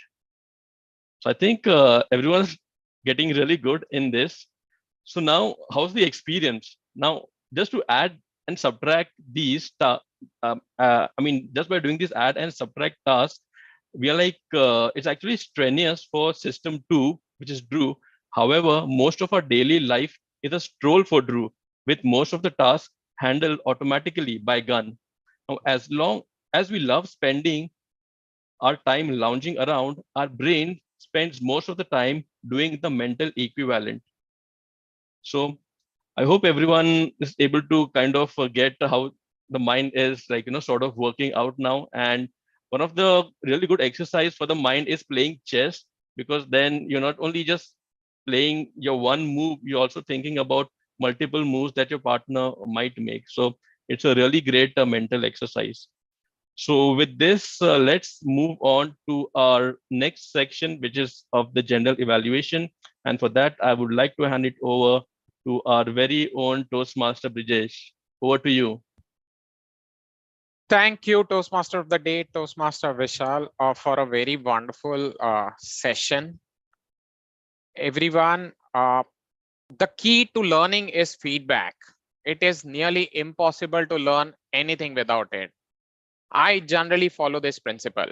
[SPEAKER 3] So I think everyone's getting really good in this. So now, how's the experience? Now, just to add and subtract these, just by doing this add and subtract tasks, we are like, it's actually strenuous for system 2, which is Drew. However, most of our daily life is a stroll for Drew, with most of the tasks handled automatically by Gun. Now, as long as we love spending our time lounging around, our brain spends most of the time doing the mental equivalent. So I hope everyone is able to kind of get how the mind is like, sort of working out now. And one of the really good exercise for the mind is playing chess, because then you're not only just playing your one move, you're also thinking about multiple moves that your partner might make. So it's a really great mental exercise. So with this, let's move on to our next section, which is of the general evaluation. And for that, I would like to hand it over to our very own Toastmaster Brijesh. Over to you.
[SPEAKER 14] Thank you, Toastmaster of the Day, Toastmaster Vishal, for a very wonderful session. Everyone, the key to learning is feedback. It is nearly impossible to learn anything without it. I generally follow this principle.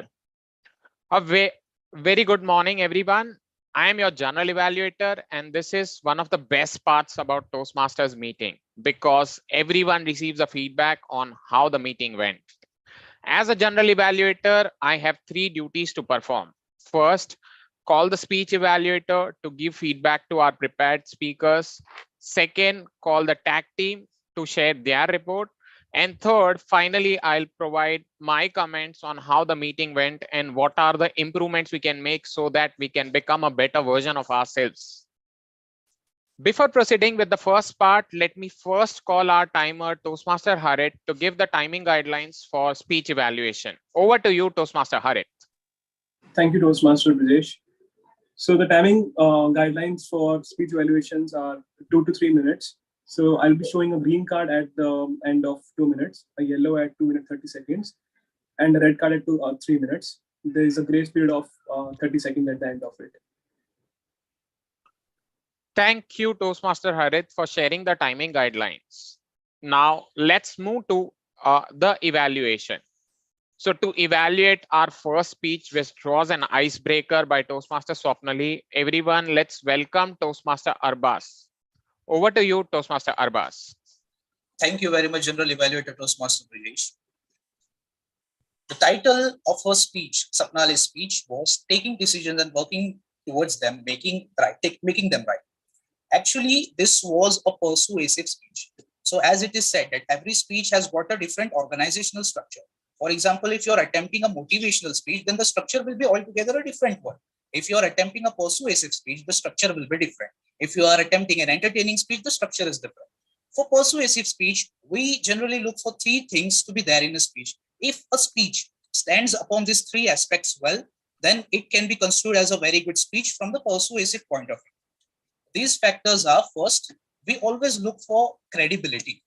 [SPEAKER 14] A very good morning, everyone. I am your general evaluator, and this is one of the best parts about Toastmasters meeting, because everyone receives a feedback on how the meeting went. As a general evaluator, I have 3 duties to perform. First, call the speech evaluator to give feedback to our prepared speakers. Second, call the tag team to share their report. And third, finally, I'll provide my comments on how the meeting went and what are the improvements we can make so that we can become a better version of ourselves. Before proceeding with the first part, let me first call our timer, Toastmaster Harit, to give the timing guidelines for speech evaluation. Over to you, Toastmaster Harit.
[SPEAKER 8] Thank you, Toastmaster Brijesh. So the timing guidelines for speech evaluations are 2 to 3 minutes. So I'll be showing a green card at the end of 2 minutes, a yellow at 2 minutes 30 seconds, and a red card at 3 minutes. There is a grace period of 30 seconds at the end of it.
[SPEAKER 14] Thank you, Toastmaster Harith, for sharing the timing guidelines. Now let's move to the evaluation. So to evaluate our first speech, which draws an icebreaker by Toastmaster Swapnali, everyone, let's welcome Toastmaster Arbas. Over to you, Toastmaster Arbas.
[SPEAKER 9] Thank you very much, General Evaluator Toastmaster Brijesh. The title of her speech, Sapnali's speech, was taking decisions and working towards them, making them right. Actually, this was a persuasive speech. So as it is said that every speech has got a different organizational structure. For example, if you're attempting a motivational speech, then the structure will be altogether a different one. If you're attempting a persuasive speech, the structure will be different. If you are attempting an entertaining speech, the structure is different. For persuasive speech, we generally look for 3 things to be there in a speech. If a speech stands upon these 3 aspects well, then it can be construed as a very good speech from the persuasive point of view. These factors are, first, we always look for credibility.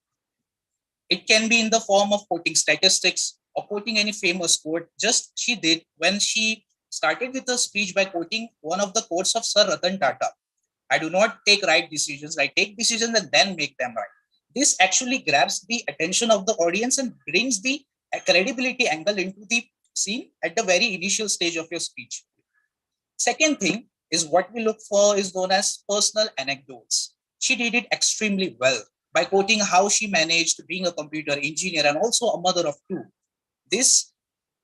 [SPEAKER 9] It can be in the form of quoting statistics or quoting any famous quote, just she did when she started with her speech by quoting one of the quotes of Sir Ratan Tata. I do not take right decisions, I take decisions and then make them right. This actually grabs the attention of the audience and brings the credibility angle into the scene at the very initial stage of your speech. Second thing is what we look for is known as personal anecdotes. She did it extremely well by quoting how she managed being a computer engineer and also a mother of 2. This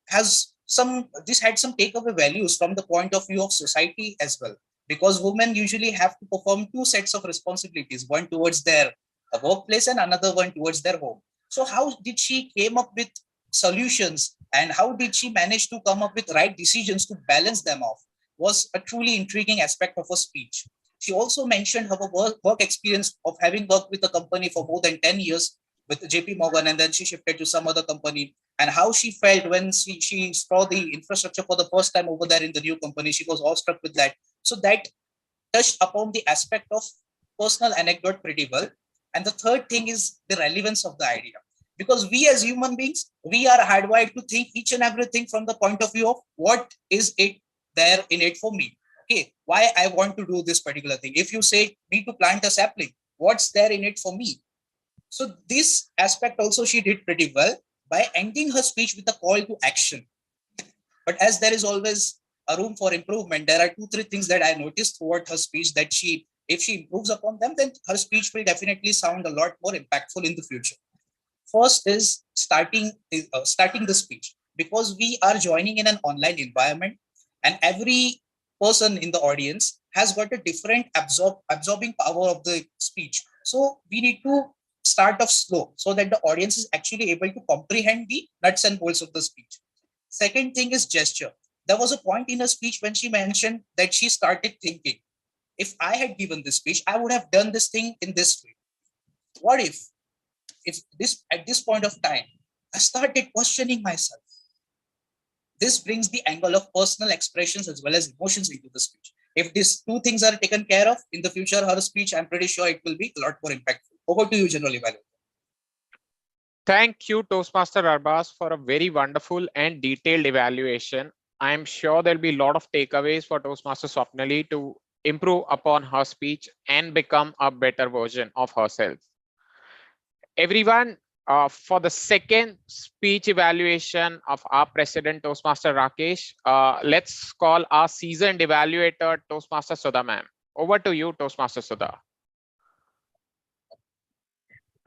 [SPEAKER 9] had some takeaway values from the point of view of society as well, because women usually have to perform 2 sets of responsibilities, one towards their workplace and another one towards their home. So how did she came up with solutions and how did she manage to come up with right decisions to balance them off was a truly intriguing aspect of her speech. She also mentioned her work experience of having worked with a company for more than 10 years with JP Morgan, and then she shifted to some other company, and how she felt when she saw the infrastructure for the first time over there in the new company. She was awestruck with that. So that touched upon the aspect of personal anecdote pretty well. And the third thing is the relevance of the idea. Because we as human beings, we are hardwired to think each and everything from the point of view of what is it there in it for me. Okay, why I want to do this particular thing. If you say me to plant a sapling, what's there in it for me? So this aspect also she did pretty well by ending her speech with a call to action. But as there is always a room for improvement, there are 2-3 things that I noticed throughout her speech that if she improves upon them, then her speech will definitely sound a lot more impactful in the future. First is starting the speech, because we are joining in an online environment and every person in the audience has got a different absorbing power of the speech. So we need to start off slow so that the audience is actually able to comprehend the nuts and bolts of the speech. Second thing is gesture. There was a point in her speech when she mentioned that she started thinking, if I had given this speech, I would have done this thing in this way. What if this at this point of time, I started questioning myself? This brings the angle of personal expressions as well as emotions into the speech. If these 2 things are taken care of in the future, her speech, I'm pretty sure it will be a lot more impactful. Over to you, General Evaluator.
[SPEAKER 14] Thank you, Toastmaster Arbas, for a very wonderful and detailed evaluation. I am sure there'll be a lot of takeaways for Toastmaster Swapnali to improve upon her speech and become a better version of herself. Everyone, for the second speech evaluation of our president, Toastmaster Rakesh, let's call our seasoned evaluator, Toastmaster Sudha ma'am. Over to you, Toastmaster Sudha.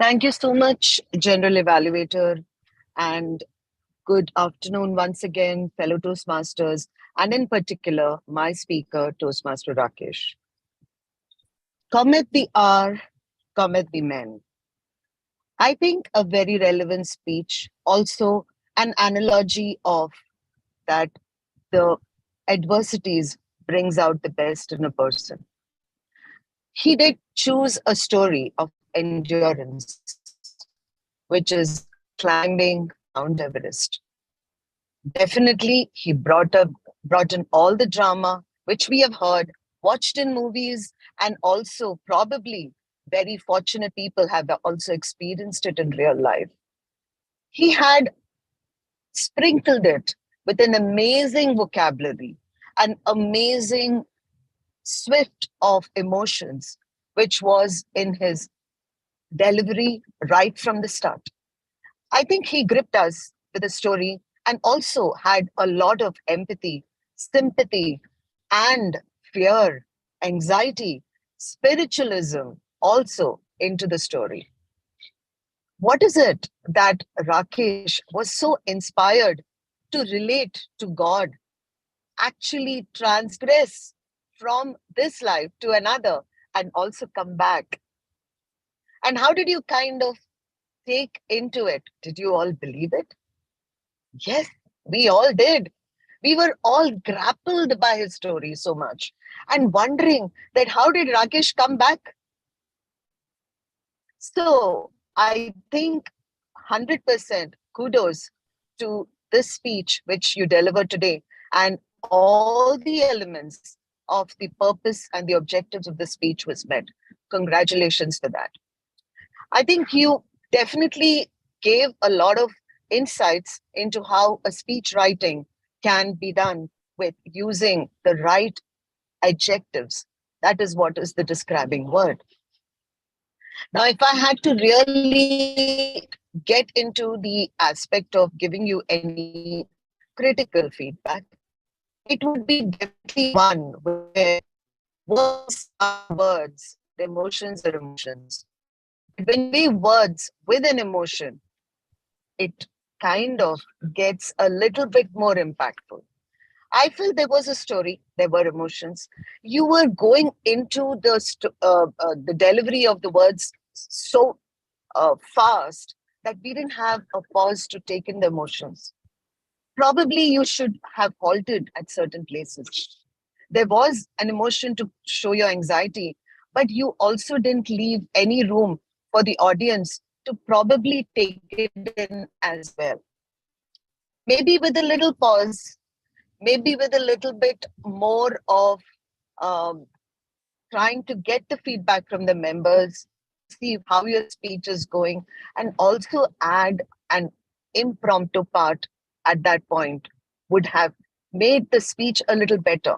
[SPEAKER 11] Thank you so much, General Evaluator, and good afternoon once again, fellow Toastmasters, and in particular, my speaker, Toastmaster Rakesh. Cometh the hour, cometh the men. I think a very relevant speech, also an analogy of that the adversities brings out the best in a person. He did choose a story of endurance, which is climbing Mount Everest. Definitely, he brought in all the drama which we have heard, watched in movies, and also probably very fortunate people have also experienced it in real life. He had sprinkled it with an amazing vocabulary, an amazing swift of emotions, which was in his delivery right from the start. I think he gripped us with a story and also had a lot of empathy, sympathy, and fear, anxiety, spiritualism also into the story. What is it that Rakesh was so inspired to relate to God, actually transgress from this life to another and also come back? And how did you kind of take into it? Did you all believe it? Yes, we all did. We were all grappled by his story so much and wondering that how did Rakesh come back? So I think 100% kudos to this speech which you delivered today, and all the elements of the purpose and the objectives of the speech was met. Congratulations for that. I think you definitely gave a lot of insights into how a speech writing can be done with using the right adjectives. That is what is the describing word. Now, if I had to really get into the aspect of giving you any critical feedback, it would be definitely one where words are words, emotions are emotions. When we words with an emotion, it kind of gets a little bit more impactful. I feel there was a story, there were emotions. You were going into the delivery of the words so fast that we didn't have a pause to take in the emotions. Probably you should have halted at certain places. There was an emotion to show your anxiety, but you also didn't leave any room for the audience to probably take it in as well. Maybe with a little pause, maybe with a little bit more of trying to get the feedback from the members, see how your speech is going, and also add an impromptu part at that point would have made the speech a little better.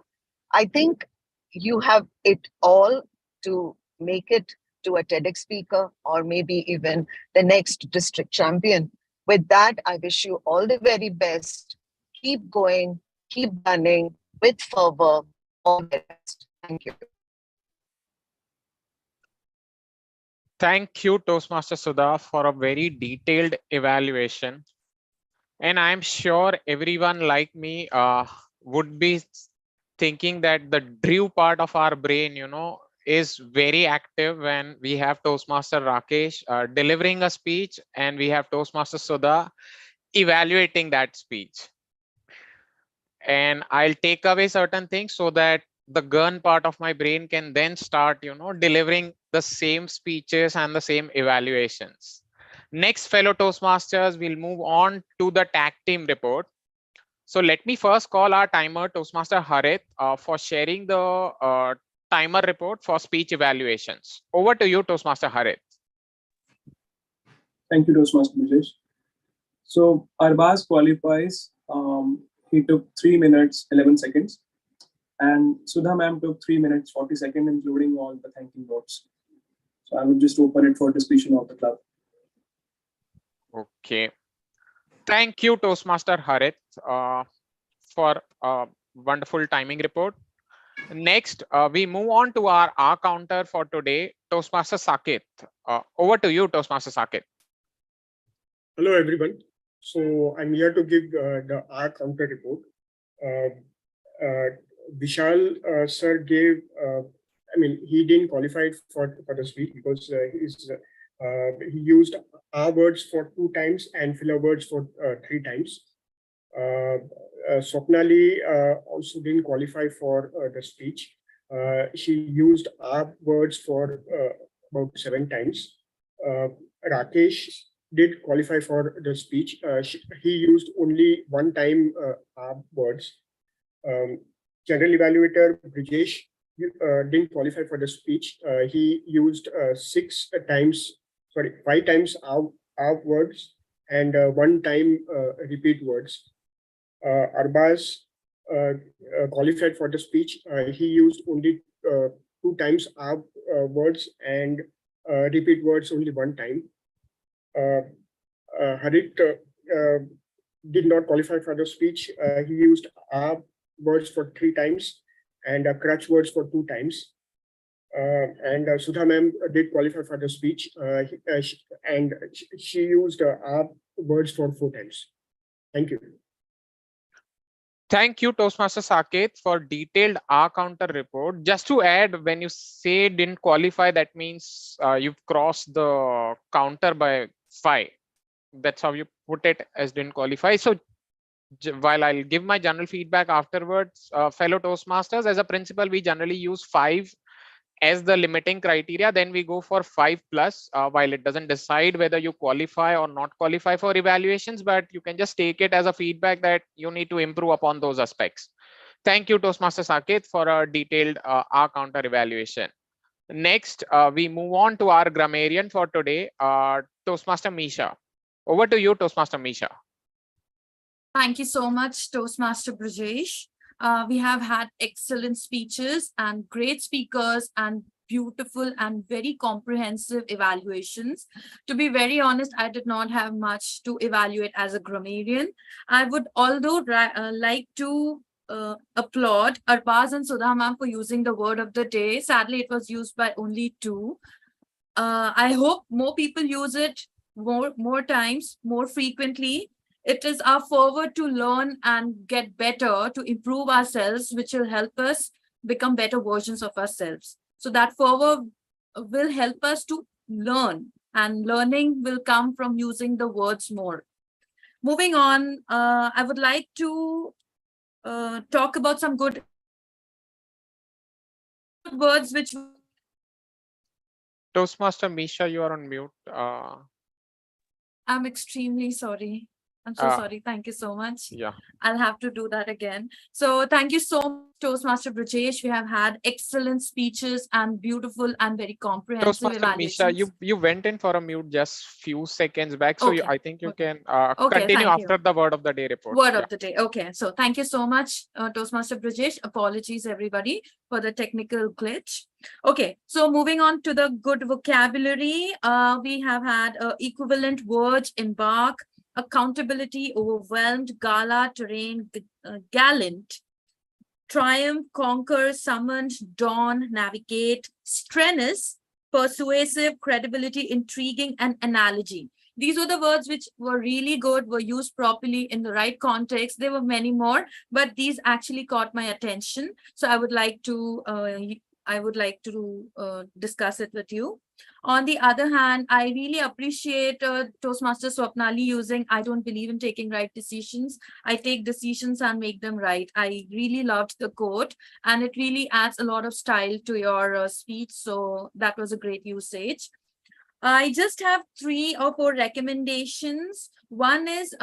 [SPEAKER 11] I think you have it all to make it to a TEDx speaker or maybe even the next district champion. With that, I wish you all the very best. Keep going, keep running with fervor. All the best. Thank you.
[SPEAKER 14] Thank you, Toastmaster Sudha, for a very detailed evaluation. And I'm sure everyone like me would be thinking that the drew part of our brain, is very active when we have Toastmaster Rakesh delivering a speech and we have Toastmaster Sudha evaluating that speech. And I'll take away certain things so that the gun part of my brain can then start, delivering the same speeches and the same evaluations. Next, fellow Toastmasters, we'll move on to the tag team report. So let me first call our timer, Toastmaster Harit, for sharing the timer report for speech evaluations. Over to you, Toastmaster Harit.
[SPEAKER 8] Thank you, Toastmaster Vijesh. So Arbaz qualifies. He took 3 minutes, 11 seconds. And Sudha ma'am took 3 minutes, 40 seconds, including all the thanking notes. So I will just open it for discussion of the club.
[SPEAKER 14] Okay. Thank you, Toastmaster Harit, for a wonderful timing report. Next, we move on to our R counter for today, Toastmaster Saket. Over to you, Toastmaster Saket.
[SPEAKER 7] Hello, everyone. So I'm here to give the R counter report. Vishal sir gave, he didn't qualify for the speech because he used R words for 2 times and filler words for 3 times. Swapnali also didn't qualify for the speech. She used R words for about 7 times. Rakesh did qualify for the speech. He used only 1 time R words. general evaluator Brijesh didn't qualify for the speech. He used 5 times out words and 1 time repeat words. Arbaz qualified for the speech. He used only 2 times out words and repeat words only 1 time. Harit did not qualify for the speech. He used words for 3 times and crutch words for 2 times. And Sudha ma'am did qualify for the speech, and she used words for 4 times. Thank you.
[SPEAKER 14] Thank you, Toastmaster Saket, for detailed R counter report. Just to add, when you say didn't qualify, that means you've crossed the counter by 5. That's how you put it, as didn't qualify. So while I'll give my general feedback afterwards, fellow Toastmasters, as a principle, we generally use 5 as the limiting criteria. Then we go for 5+, while it doesn't decide whether you qualify or not qualify for evaluations, but you can just take it as a feedback that you need to improve upon those aspects. Thank you, Toastmaster Saket, for a detailed R counter evaluation. Next, we move on to our grammarian for today, Toastmaster Misha. Over to you, Toastmaster Misha.
[SPEAKER 6] Thank you so much, Toastmaster Brajesh. We have had excellent speeches and great speakers and beautiful and very comprehensive evaluations. To be very honest, I did not have much to evaluate as a grammarian. I would like to applaud Arbaz and Sudha ma'am for using the word of the day. Sadly, it was used by only 2. I hope more people use it more times, more frequently. It is our forward to learn and get better, to improve ourselves, which will help us become better versions of ourselves. So that forward will help us to learn, and learning will come from using the words more. Moving on, I would like to talk about some good words which...
[SPEAKER 14] Toastmaster Misha, you are on mute.
[SPEAKER 6] I'm extremely sorry. I'm so sorry. Thank you so much.
[SPEAKER 14] Yeah.
[SPEAKER 6] I'll have to do that again. So thank you so much, Toastmaster Brajesh. We have had excellent speeches and beautiful and very comprehensive
[SPEAKER 14] Toastmaster Misha,
[SPEAKER 6] evaluations.
[SPEAKER 14] you went in for a mute just few seconds back, so I think you can continue
[SPEAKER 6] thank
[SPEAKER 14] after the word of the day report.
[SPEAKER 6] Word of the day. Okay. So thank you so much, Toastmaster Brajesh. Apologies, everybody, for the technical glitch. Okay. So moving on to the good vocabulary, we have had equivalent words: embark, accountability, overwhelmed, gala, terrain, gallant, triumph, conquer, summoned, dawn, navigate, strenuous, persuasive, credibility, intriguing, and analogy. These were the words which were really good, were used properly in the right context. There were many more, but these actually caught my attention. So I would like to discuss it with you. On the other hand, I really appreciate Toastmaster Swapnali using "I don't believe in taking right decisions. I take decisions and make them right." I really loved the quote, and it really adds a lot of style to your speech. So that was a great usage. I just have 3 or 4 recommendations. One is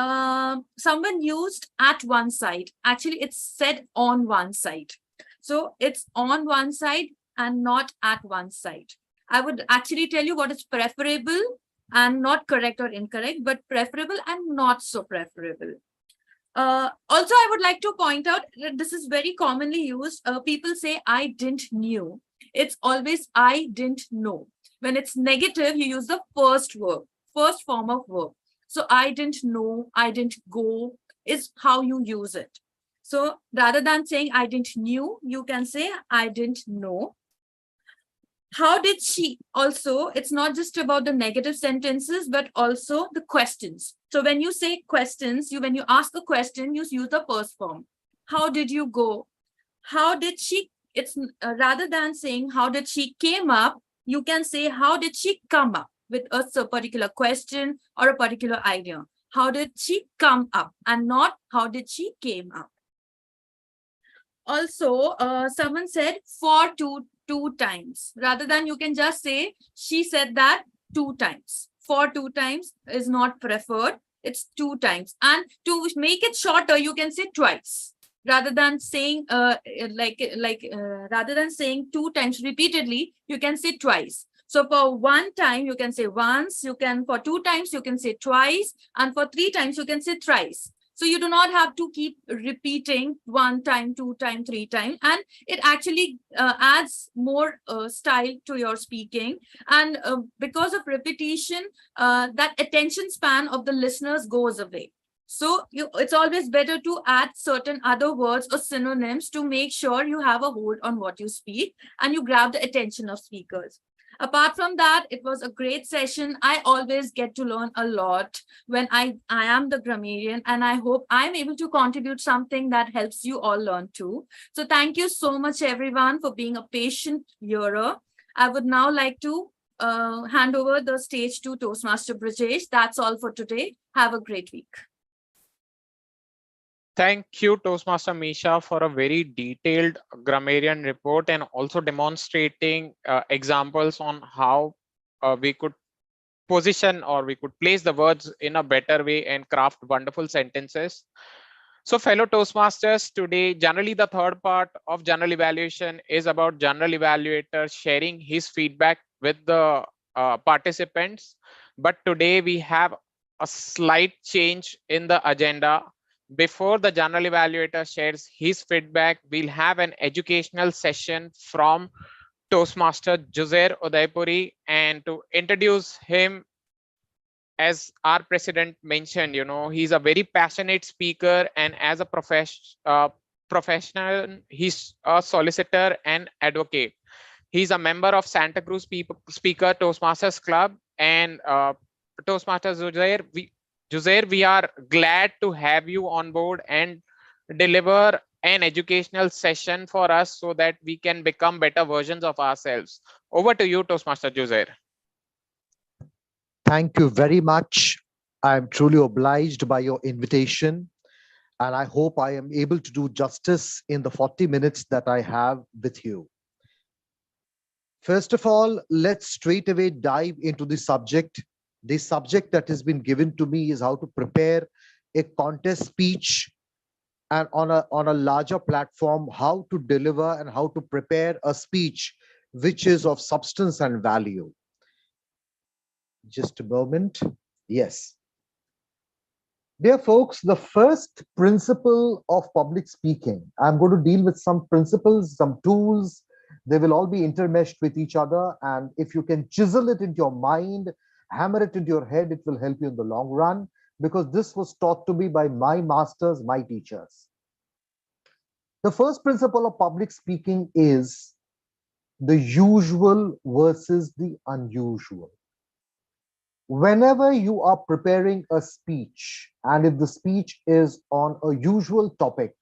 [SPEAKER 6] someone used "at one side." Actually, it's said "on one side." So it's on one side and not at one side. I would actually tell you what is preferable, and not correct or incorrect, but preferable and not so preferable. Also, I would like to point out that this is very commonly used. People say "I didn't knew." It's always "I didn't know." When it's negative, you use the first form of verb. So "I didn't know," "I didn't go" is how you use it. So rather than saying "I didn't knew," you can say "I didn't know." How did she? Also, it's not just about the negative sentences, but also the questions. So when you say questions, when you ask a question, you use the first form. How did you go? How did she? It's rather than saying "how did she came up," you can say "how did she come up," with a particular question or a particular idea. How did she come up, and not "how did she came up." Also, someone said "for two times." Rather than, you can just say "she said that 2 times." For 2 times is not preferred. It's 2 times. And to make it shorter, you can say "twice." rather than saying rather than saying 2 times repeatedly, you can say twice. So for 1 time, you can say once, for 2 times, you can say twice, and for 3 times, you can say thrice. So you do not have to keep repeating 1 time, 2 times, 3 times, and it actually adds more style to your speaking. And because of repetition, that attention span of the listeners goes away. So it's always better to add certain other words or synonyms to make sure you have a hold on what you speak and you grab the attention of speakers. Apart from that, it was a great session. I always get to learn a lot when I am the grammarian, and I hope I'm able to contribute something that helps you all learn too. So thank you so much, everyone, for being a patient hearer. I would now like to hand over the stage to Toastmaster Brajesh. That's all for today. Have a great week.
[SPEAKER 14] Thank you, Toastmaster Misha, for a very detailed grammarian report and also demonstrating examples on how we could position or we could place the words in a better way and craft wonderful sentences. So fellow Toastmasters, today, generally the third part of general evaluation is about general evaluator sharing his feedback with the participants. But today we have a slight change in the agenda. Before the general evaluator shares his feedback, we'll have an educational session from Toastmaster Juzair Udaipuri, and to introduce him, as our president mentioned, he's a very passionate speaker, and as a professional, he's a solicitor and advocate. He's a member of Santa Cruz Speaker Toastmasters Club, and Toastmaster Juzair, we are glad to have you on board and deliver an educational session for us so that we can become better versions of ourselves. Over to you, Toastmaster Juzair.
[SPEAKER 2] Thank you very much. I'm truly obliged by your invitation, and I hope I am able to do justice in the 40 minutes that I have with you. First of all, let's straight away dive into the subject. The subject that has been given to me is how to prepare a contest speech, and on a larger platform, how to deliver and how to prepare a speech which is of substance and value. Just a moment. Yes. Dear folks, the first principle of public speaking, I'm going to deal with some principles, some tools. They will all be intermeshed with each other. And if you can chisel it into your mind, hammer it into your head, it will help you in the long run, because this was taught to me by my masters, my teachers. The first principle of public speaking is the usual versus the unusual. Whenever you are preparing a speech, and if the speech is on a usual topic,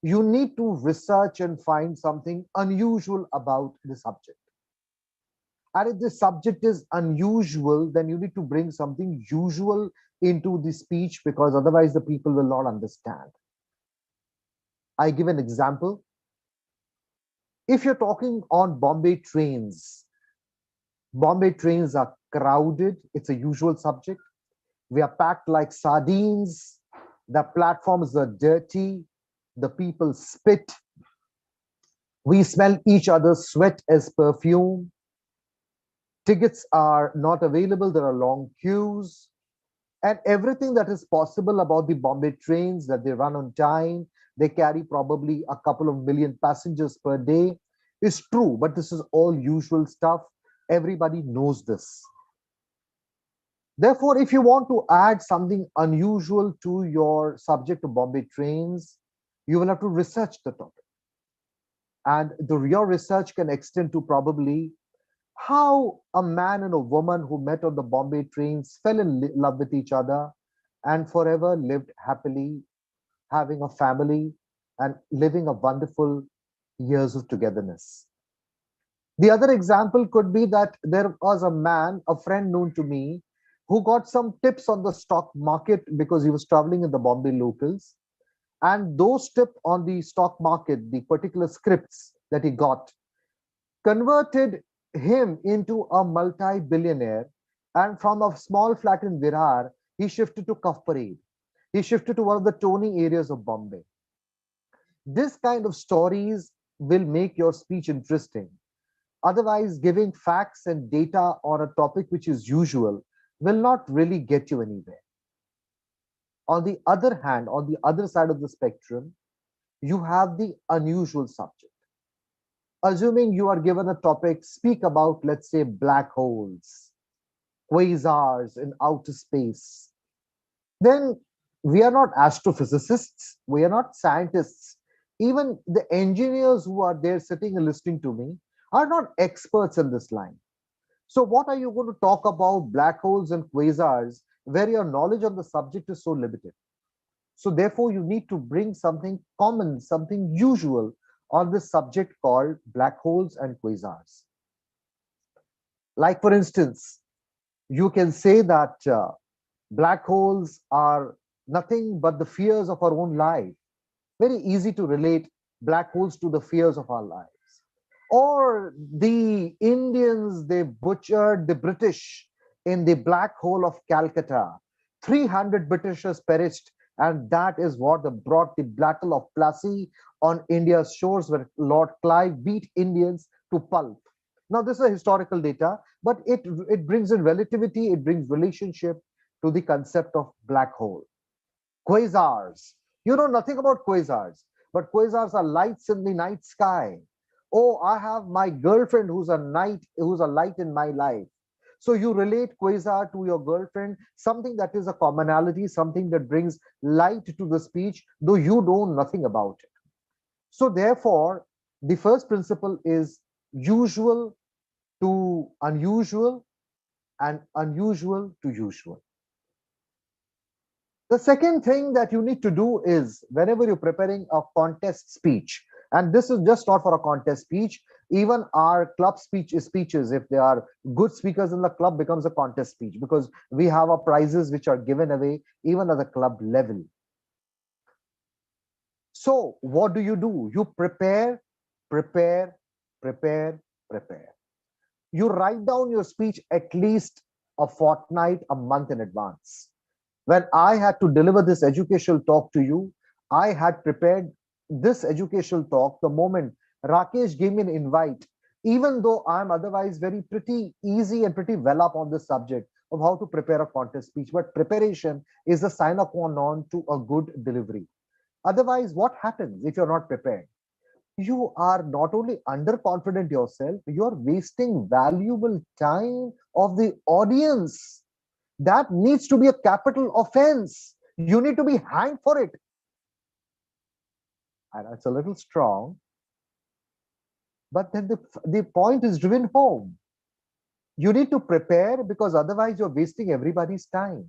[SPEAKER 2] you need to research and find something unusual about the subject. And if the subject is unusual, then you need to bring something usual into the speech, because otherwise the people will not understand. I give an example. If you're talking on Bombay trains are crowded. It's a usual subject. We are packed like sardines. The platforms are dirty. The people spit. We smell each other's sweat as perfume. Tickets are not available. There are long queues. And everything that is possible about the Bombay trains, that they run on time, they carry probably a couple of million passengers per day, is true. But this is all usual stuff. Everybody knows this. Therefore, if you want to add something unusual to your subject of Bombay trains, you will have to research the topic. And your research can extend to probably how a man and a woman who met on the Bombay trains fell in love with each other and forever lived happily, having a family and living a wonderful years of togetherness. The other example could be that there was a man, a friend known to me, who got some tips on the stock market because he was traveling in the Bombay locals. And those tips on the stock market, the particular scripts that he got, converted him into a multi-billionaire. And from a small flat in Virar, he shifted to Cuff Parade. He shifted to one of the Tony areas of Bombay. This kind of stories will make your speech interesting. Otherwise, giving facts and data on a topic which is usual will not really get you anywhere. On the other hand, on the other side of the spectrum, you have the unusual subject. Assuming you are given a topic, speak about, let's say, black holes, quasars in outer space. Then we are not astrophysicists, we are not scientists. Even the engineers who are there sitting and listening to me are not experts in this line. So, what are you going to talk about black holes and quasars where your knowledge on the subject is so limited? So, therefore, you need to bring something common, something usual on this subject called black holes and quasars. Like, for instance, you can say that black holes are nothing but the fears of our own life. Very easy to relate black holes to the fears of our lives. Or the Indians, they butchered the British in the black hole of Calcutta. 300 Britishers perished, and that is what brought the Battle of Plassey on India's shores, where Lord Clive beat Indians to pulp. Now, this is a historical data, but it brings in relativity, it brings relationship to the concept of black hole. Quasars. You know nothing about quasars, but quasars are lights in the night sky. Oh, I have my girlfriend who's a light in my life. So you relate quasar to your girlfriend, something that is a commonality, something that brings light to the speech, though you know nothing about it. So therefore, the first principle is usual to unusual and unusual to usual. The second thing that you need to do is whenever you're preparing a contest speech, and this is just not for a contest speech, even our club speeches, if they are good speakers in the club, becomes a contest speech because we have our prizes which are given away even at the club level. So what do? You prepare, prepare, prepare, prepare. You write down your speech at least a fortnight, a month in advance. When I had to deliver this educational talk to you, I had prepared this educational talk the moment Rakesh gave me an invite, even though I'm otherwise very pretty easy and pretty well up on this subject of how to prepare a contest speech. But preparation is a sine qua non to a good delivery. Otherwise, what happens if you're not prepared? You are not only underconfident yourself, you're wasting valuable time of the audience. That needs to be a capital offense. You need to be hanged for it. And it's a little strong, but then the point is driven home. You need to prepare because otherwise you're wasting everybody's time.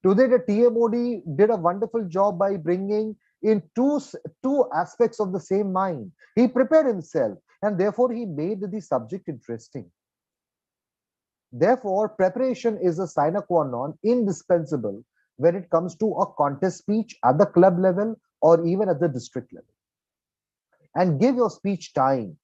[SPEAKER 2] Today, the TMOD did a wonderful job by bringing in two aspects of the same mind. He prepared himself and therefore he made the subject interesting. Therefore, preparation is a sine qua non, indispensable when it comes to a contest speech at the club level or even at the district level. And give your speech time.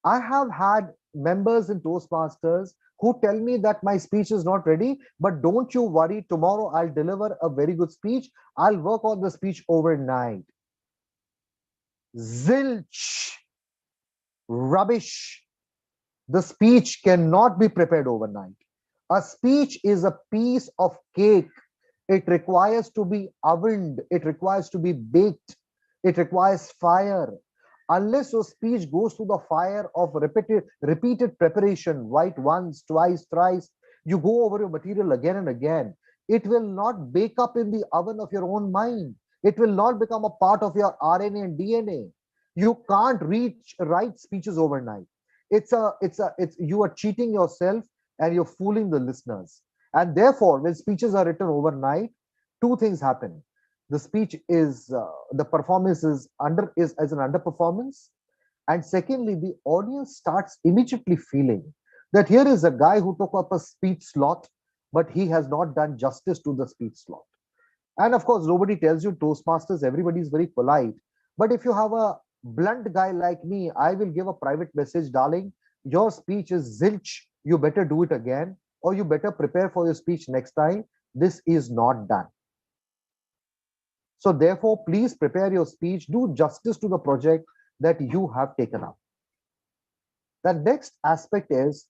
[SPEAKER 2] I have had members in Toastmasters who tell me that my speech is not ready, but don't you worry, tomorrow I'll deliver a very good speech. I'll work on the speech overnight. Zilch. Rubbish. The speech cannot be prepared overnight. A speech is a piece of cake. It requires to be ovened. It requires to be baked. It requires fire. Unless your speech goes through the fire of repeated preparation, write once, twice, thrice, you go over your material again and again, it will not bake up in the oven of your own mind. It will not become a part of your RNA and DNA. You can't write speeches overnight. You are cheating yourself and you're fooling the listeners. And therefore, when speeches are written overnight, two things happen. The speech is the performance is as an underperformance, and secondly, the audience starts immediately feeling that here is a guy who took up a speech slot, but he has not done justice to the speech slot. And of course, nobody tells you Toastmasters, everybody is very polite. But if you have a blunt guy like me, I will give a private message, darling, your speech is zilch, you better do it again, or you better prepare for your speech next time. This is not done. So therefore, please prepare your speech, do justice to the project that you have taken up. The next aspect is,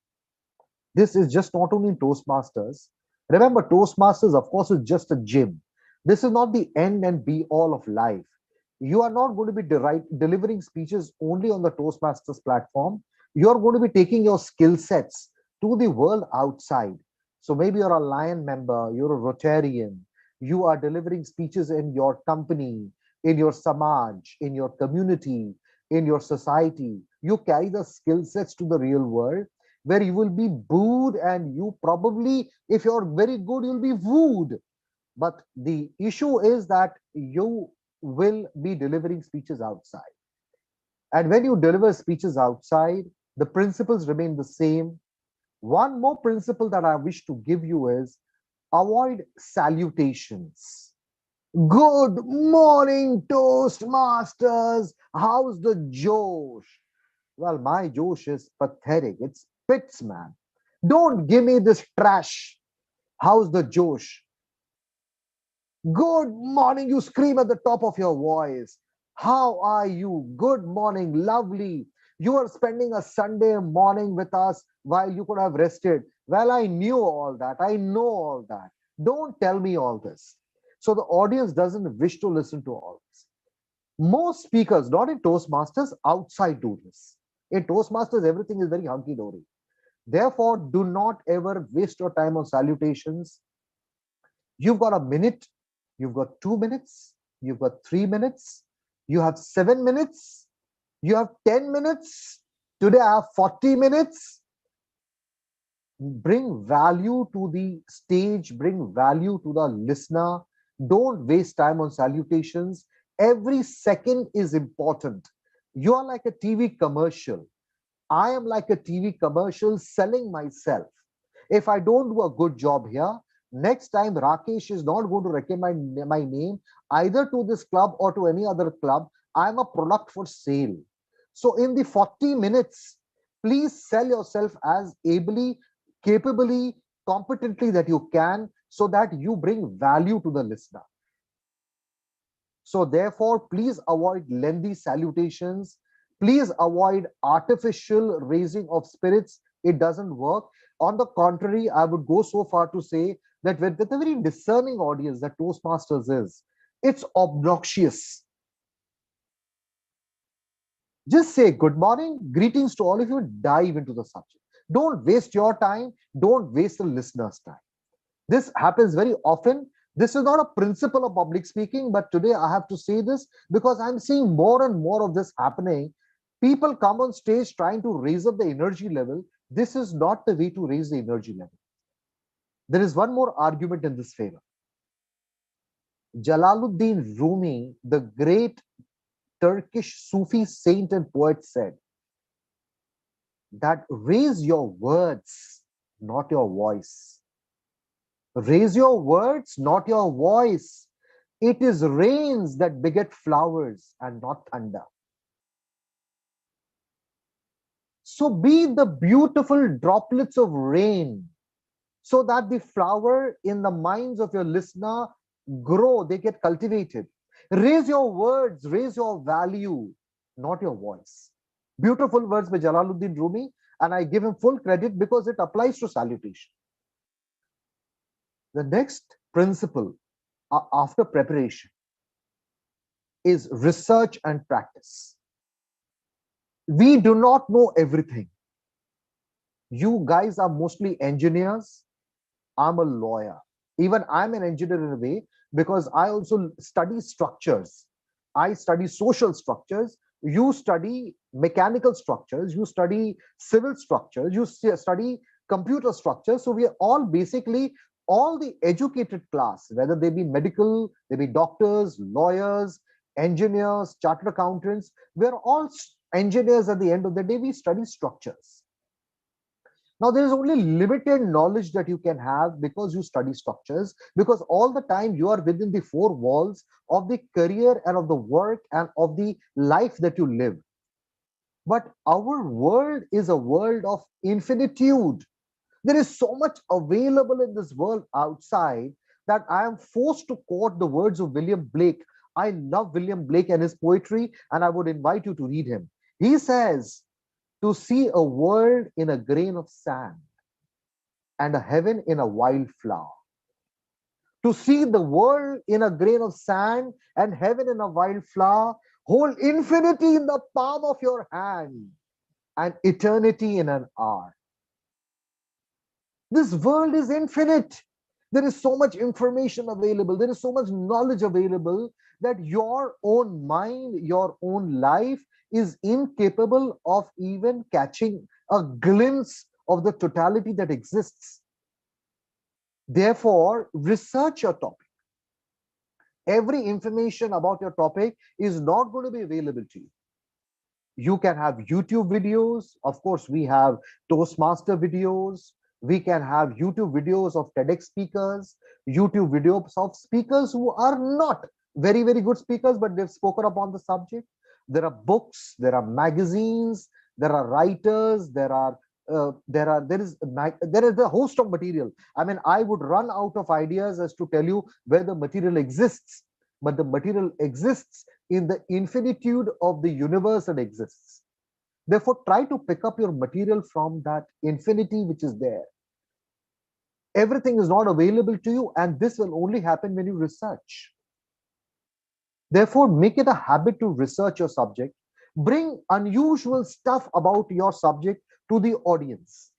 [SPEAKER 2] this is just not only in Toastmasters. Remember, Toastmasters, of course, is just a gym. This is not the end and be all of life. You are not going to be delivering speeches only on the Toastmasters platform. You are going to be taking your skill sets to the world outside. So maybe you're a Lion member, you're a Rotarian, you are delivering speeches in your company, in your samaj, in your community, in your society. You carry the skill sets to the real world, where you will be booed, and you probably, if you're very good, you'll be wooed. But the issue is that you will be delivering speeches outside. And when you deliver speeches outside, the principles remain the same. One more principle that I wish to give you is, avoid salutations. Good morning, Toastmasters. How's the Josh? Well, my Josh is pathetic. It's pits, man. Don't give me this trash. How's the Josh? Good morning, you scream at the top of your voice. How are you? Good morning, lovely. You are spending a Sunday morning with us while you could have rested. Well, I knew all that. I know all that. Don't tell me all this. So the audience doesn't wish to listen to all this. Most speakers, not in Toastmasters, outside do this. In Toastmasters, everything is very hunky-dory. Therefore, do not ever waste your time on salutations. You've got a minute, you've got 2 minutes, you've got 3 minutes, you have 7 minutes, you have 10 minutes. Today I have 40 minutes. Bring value to the stage, bring value to the listener. Don't waste time on salutations. Every second is important. You are like a TV commercial. I am like a TV commercial selling myself. If I don't do a good job here, next time Rakesh is not going to recommend my name either to this club or to any other club. I'm a product for sale. So in the 40 minutes, please sell yourself as ably, capably, competently that you can, so that you bring value to the listener. So therefore, please avoid lengthy salutations. Please avoid artificial raising of spirits. It doesn't work. On the contrary, I would go so far to say that with a very discerning audience that Toastmasters is, it's obnoxious. Just say good morning, greetings to all of you, dive into the subject. Don't waste your time. Don't waste the listener's time. This happens very often. This is not a principle of public speaking, but today I have to say this because I'm seeing more and more of this happening. People come on stage trying to raise up the energy level. This is not the way to raise the energy level. There is one more argument in this favor. Jalaluddin Rumi, the great Turkish Sufi saint and poet, said that raise your words, not your voice. Raise your words, not your voice. It is rains that beget flowers and not thunder. So be the beautiful droplets of rain, so that the flower in the minds of your listener grow, they get cultivated. Raise your words, raise your value, not your voice. Beautiful words by Jalaluddin Rumi, and I give him full credit because it applies to salutation. The next principle after preparation is research and practice. We do not know everything. You guys are mostly engineers. I'm a lawyer. Even I'm an engineer in a way because I also study structures. I study social structures. You study mechanical structures. You study civil structures. You study computer structures. So we are all basically all the educated class, whether they be medical, they be doctors, lawyers, engineers, chartered accountants. We're all engineers at the end of the day. We study structures. Now, there is only limited knowledge that you can have because you study structures, because all the time you are within the four walls of the career and of the work and of the life that you live. But our world is a world of infinitude. There is so much available in this world outside that I am forced to quote the words of William Blake. I love William Blake and his poetry, and I would invite you to read him. He says, to see a world in a grain of sand and a heaven in a wild flower. To see the world in a grain of sand and heaven in a wild flower, hold infinity in the palm of your hand and eternity in an hour. This world is infinite. There is so much information available. There is so much knowledge available that your own mind, your own life is incapable of even catching a glimpse of the totality that exists. Therefore, research your topic. Every information about your topic is not going to be available to you. You can have YouTube videos. Of course, we have Toastmaster videos. We can have YouTube videos of TEDx speakers, YouTube videos of speakers who are not very, very good speakers, but they've spoken upon the subject. There are books, there are magazines, there are writers, there is a host of material. I mean, I would run out of ideas as to tell you where the material exists, but the material exists in the infinitude of the universe that exists. Therefore, try to pick up your material from that infinity which is there. Everything is not available to you, and this will only happen when you research. Therefore, make it a habit to research your subject. Bring unusual stuff about your subject to the audience.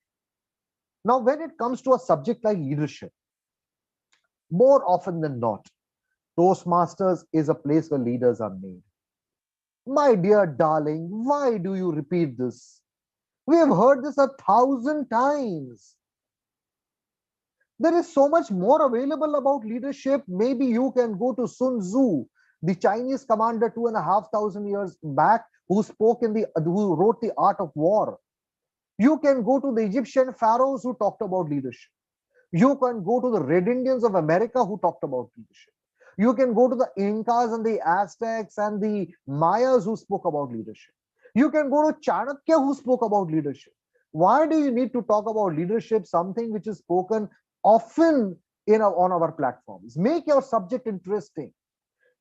[SPEAKER 2] Now, when it comes to a subject like leadership, more often than not, Toastmasters is a place where leaders are made. My dear darling, why do you repeat this? We have heard this 1,000 times. There is so much more available about leadership. Maybe you can go to Sun Tzu, the Chinese commander 2,500 years back, who wrote The Art of War. You can go to the Egyptian pharaohs who talked about leadership. You can go to the Red Indians of America who talked about leadership. You can go to the Incas and the Aztecs and the Mayas who spoke about leadership. You can go to Chanakya who spoke about leadership. Why do you need to talk about leadership, something which is spoken often on our platforms? Make your subject interesting.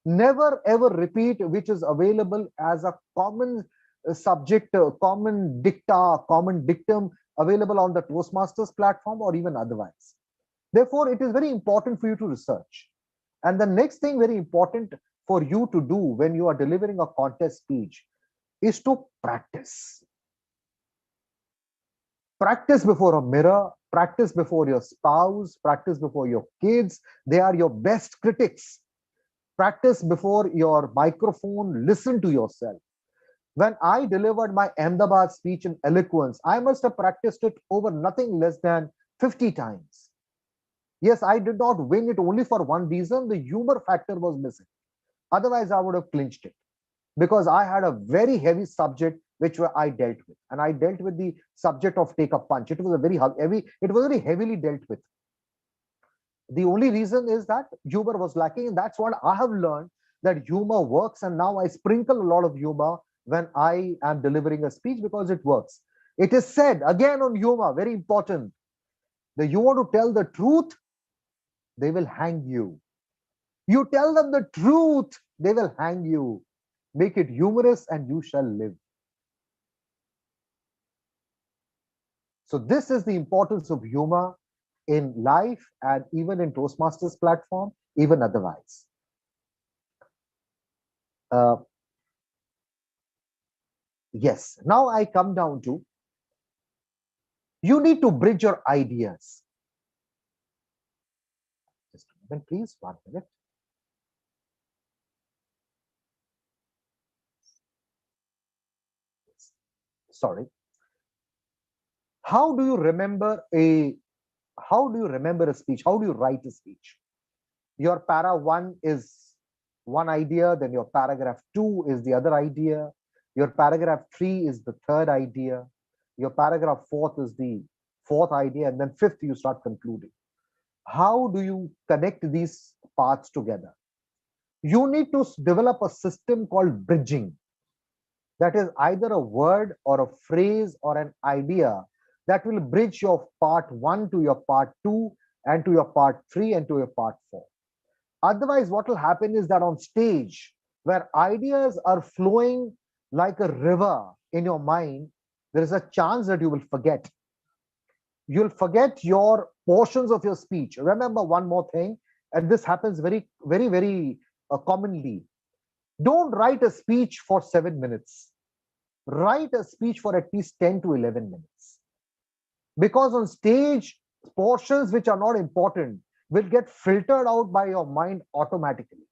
[SPEAKER 2] Never ever repeat which is available as a common subject, common dicta, common dictum available on the Toastmasters platform or even otherwise. Therefore, it is very important for you to research. And the next thing very important for you to do when you are delivering a contest speech is to practice. Practice before a mirror, practice before your spouse, practice before your kids. They are your best critics. Practice before your microphone. Listen to yourself. When I delivered my Ahmedabad speech in eloquence, I must have practiced it over nothing less than 50 times. Yes, I did not win it only for one reason. The humor factor was missing. Otherwise, I would have clinched it because I had a very heavy subject which I dealt with. And I dealt with the subject of take a punch. It was a very heavy, it was very heavily dealt with. The only reason is that humor was lacking. And that's what I have learned, that humor works. And now I sprinkle a lot of humor when I am delivering a speech because it works. It is said again on humor, very important, that you want to tell the truth, they will hang you. You tell them the truth, they will hang you. Make it humorous and you shall live. So this is the importance of humor in life and even in Toastmasters platform, even otherwise. Yes, now I come down to, you need to bridge your ideas. Just a moment, please, 1 minute. Sorry. How do you remember a speech? How do you write a speech? Your para 1 is one idea, then your paragraph 2 is the other idea, your paragraph 3 is the third idea, your paragraph 4th is the fourth idea, and then 5th you start concluding. How do you connect these parts together? You need to develop a system called bridging. That is either a word or a phrase or an idea that will bridge your part 1 to your part 2 and to your part 3 and to your part 4. Otherwise, what will happen is that on stage, where ideas are flowing like a river in your mind, there is a chance that you will forget. You'll forget your portions of your speech. Remember one more thing, and this happens very commonly. Don't write a speech for 7 minutes. Write a speech for at least 10 to 11 minutes. Because on stage, portions which are not important will get filtered out by your mind automatically.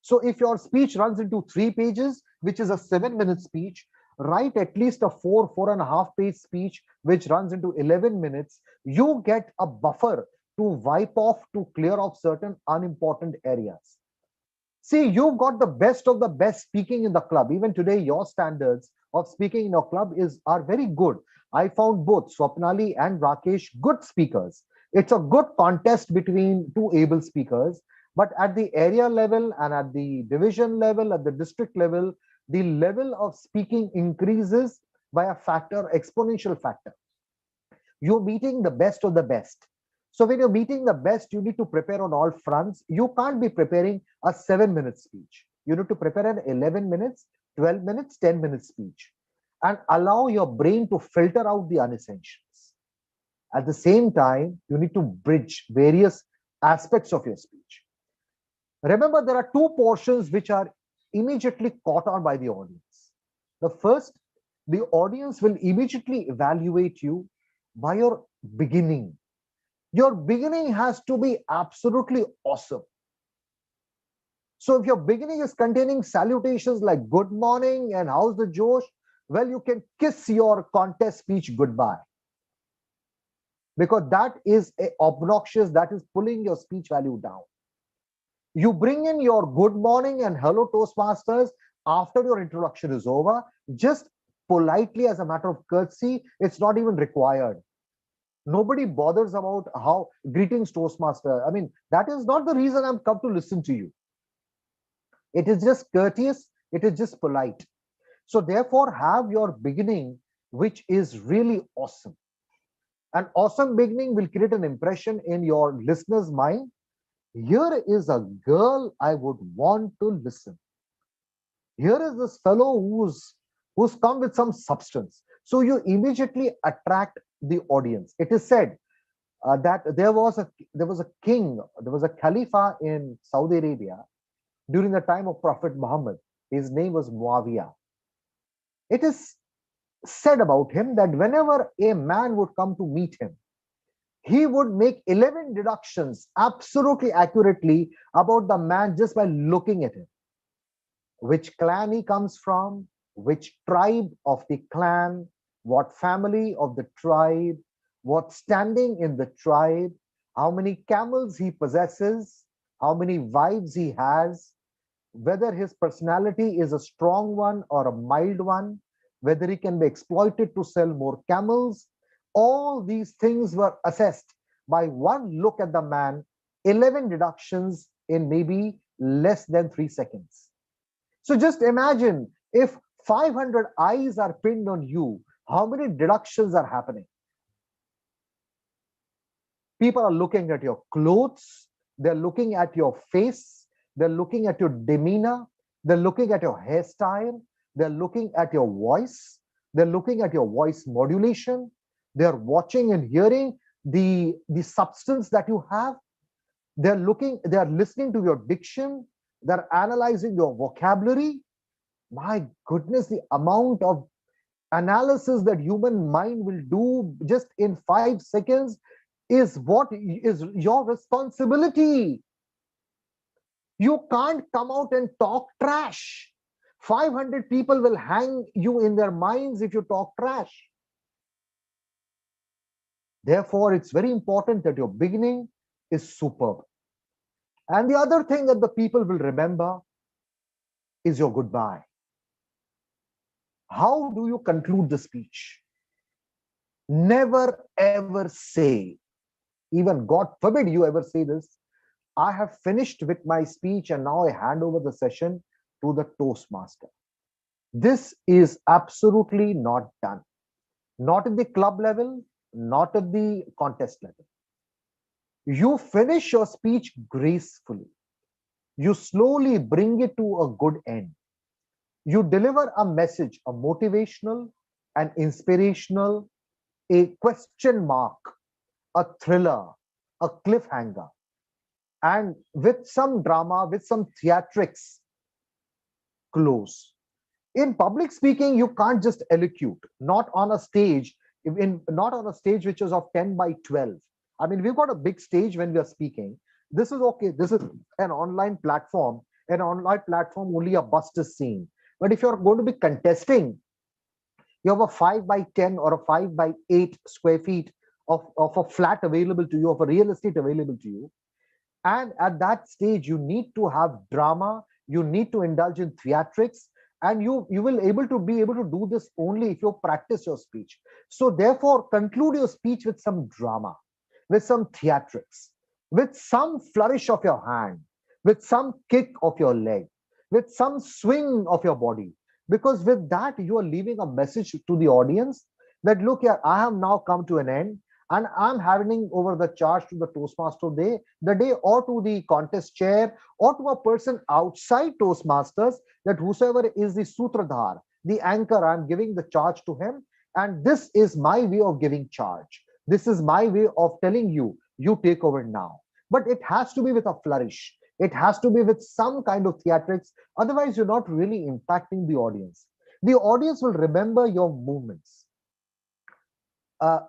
[SPEAKER 2] So if your speech runs into 3 pages, which is a 7-minute speech, write at least a 4.5 page speech, which runs into 11 minutes. You get a buffer to wipe off, to clear off certain unimportant areas. See, you've got the best of the best speaking in the club. Even today, your standards of speaking in your club are very good. I found both Swapnali and Rakesh good speakers. It's a good contest between two able speakers. But at the area level and at the division level, at the district level, the level of speaking increases by a factor, exponential factor. You're meeting the best of the best. So when you're meeting the best, you need to prepare on all fronts. You can't be preparing a 7-minute speech. You need to prepare an 11 minutes, 12 minutes, 10-minute speech, and allow your brain to filter out the unessentials. At the same time, you need to bridge various aspects of your speech. Remember, there are 2 portions which are immediately caught on by the audience. The first, the audience will immediately evaluate you by your beginning. Your beginning has to be absolutely awesome. So if your beginning is containing salutations like good morning and how's the Josh, well, you can kiss your contest speech goodbye. Because that is obnoxious, that is pulling your speech value down. You bring in your good morning and hello Toastmasters after your introduction is over, just politely as a matter of courtesy. It's not even required. Nobody bothers about how greetings Toastmaster. I mean, that is not the reason I'm come to listen to you. It is just courteous. It is just polite. So therefore, have your beginning, which is really awesome. An awesome beginning will create an impression in your listener's mind. Here is a girl I would want to listen. Here is this fellow who's come with some substance. So you immediately attract the audience. It is said that there was a king, there was a Khalifa in Saudi Arabia during the time of Prophet Muhammad. His name was Muawiyah. It is said about him that whenever a man would come to meet him, he would make 11 deductions absolutely accurately about the man just by looking at him. Which clan he comes from, which tribe of the clan, what family of the tribe, what standing in the tribe, how many camels he possesses, how many wives he has, whether his personality is a strong one or a mild one, whether he can be exploited to sell more camels. All these things were assessed by one look at the man, 11 deductions in maybe less than 3 seconds. So just imagine if 500 eyes are pinned on you, how many deductions are happening? People are looking at your clothes, they're looking at your face, they're looking at your demeanor, they're looking at your hairstyle, they're looking at your voice, they're looking at your voice modulation, they're watching and hearing the substance that you have, they're listening to your diction, they're analyzing your vocabulary. My goodness, the amount of analysis that human mind will do just in 5 seconds is what is your responsibility. You can't come out and talk trash. 500 people will hang you in their minds if you talk trash. Therefore, it's very important that your beginning is superb. And the other thing that the people will remember is your goodbye. How do you conclude the speech? Never ever say, even God forbid you ever say this, I have finished with my speech and now I hand over the session to the Toastmaster. This is absolutely not done. Not at the club level, not at the contest level. You finish your speech gracefully. You slowly bring it to a good end. You deliver a message, a motivational, an inspirational, a question mark, a thriller, a cliffhanger, and with some drama, with some theatrics, close. In public speaking, you can't just elocute, not on a stage, not on a stage which is of 10 by 12. I mean, we've got a big stage when we are speaking. This is okay. This is an online platform. An online platform, only a bust is seen. But if you're going to be contesting, you have a 5 by 10 or a 5 by 8 square feet of a flat available to you, of a real estate available to you. And at that stage, you need to have drama, you need to indulge in theatrics, and you will be able to do this only if you practice your speech. So therefore, conclude your speech with some drama, with some theatrics, with some flourish of your hand, with some kick of your leg, with some swing of your body. Because with that, you are leaving a message to the audience that, look here, I have now come to an end, and I'm handing over the charge to the Toastmaster the day, or to the contest chair, or to a person outside Toastmasters, that whosoever is the Sutradhar, the anchor, I'm giving the charge to him. And this is my way of giving charge. This is my way of telling you, you take over now. But it has to be with a flourish. It has to be with some kind of theatrics. Otherwise, you're not really impacting the audience. The audience will remember your movements.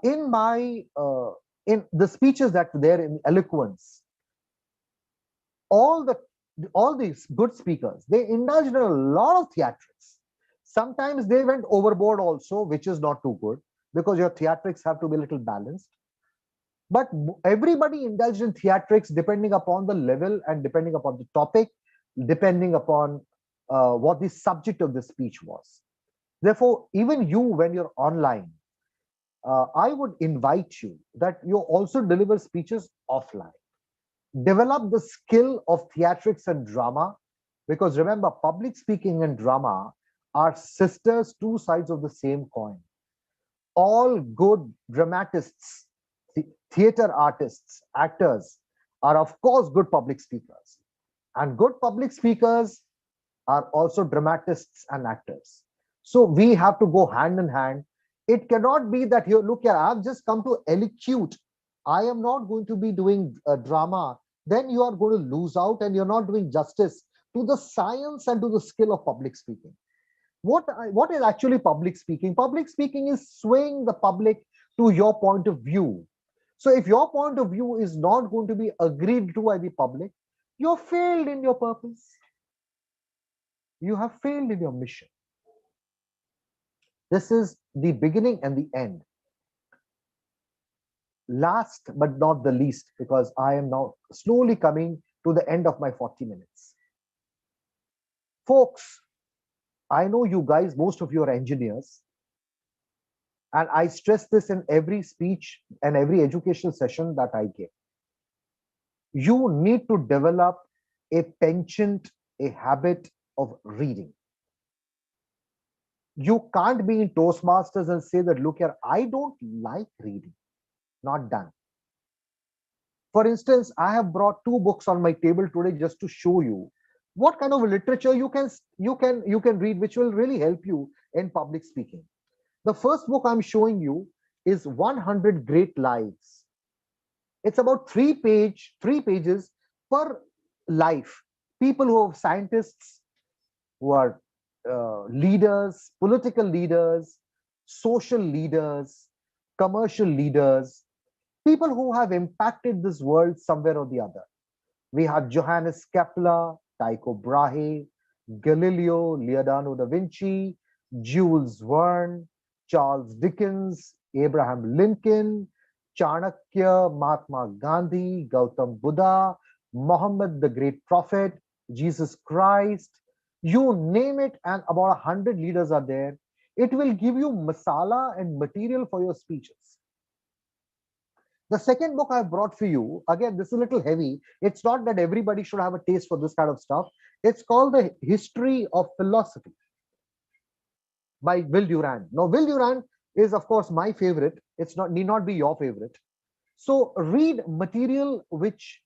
[SPEAKER 2] In the speeches that were there in eloquence, all these good speakers, they indulged in a lot of theatrics. Sometimes they went overboard also, which is not too good, because your theatrics have to be a little balanced. But everybody indulged in theatrics depending upon the level and depending upon the topic, depending upon what the subject of the speech was. Therefore, even you, when you're online, I would invite you that you also deliver speeches offline. Develop the skill of theatrics and drama, because remember, public speaking and drama are sisters, two sides of the same coin. All good dramatists, theater artists, actors are of course good public speakers. And good public speakers are also dramatists and actors. So we have to go hand in hand. It cannot be that you look here, I've just come to elocute. I am not going to be doing drama. Then you are going to lose out and you're not doing justice to the science and to the skill of public speaking. What is actually public speaking? Public speaking is swaying the public to your point of view. So if your point of view is not going to be agreed to by the public, you have failed in your purpose. You have failed in your mission. This is the beginning and the end. Last but not the least, because I am now slowly coming to the end of my 40 minutes. Folks, I know you guys, most of you are engineers. And I stress this in every speech and every educational session that I give. You need to develop a penchant, a habit of reading. You can't be in Toastmasters and say that, look here, I don't like reading. Not done. For instance, I have brought 2 books on my table today just to show you what kind of literature you can read, which will really help you in public speaking. The first book I'm showing you is 100 Great Lives. It's about 3 pages per life. People who are scientists, who are leaders, political leaders, social leaders, commercial leaders, people who have impacted this world somewhere or the other. We have Johannes Kepler, Tycho Brahe, Galileo, Leonardo da Vinci, Jules Verne, Charles Dickens, Abraham Lincoln, Chanakya, Mahatma Gandhi, Gautam Buddha, Muhammad the Great Prophet, Jesus Christ, you name it, and about 100 leaders are there. It will give you masala and material for your speeches. The second book I brought for you, again, this is a little heavy. It's not that everybody should have a taste for this kind of stuff. It's called The History of Philosophy by Will Durant. Now, Will Durant is, of course, my favorite. It's not need not be your favorite. So read material which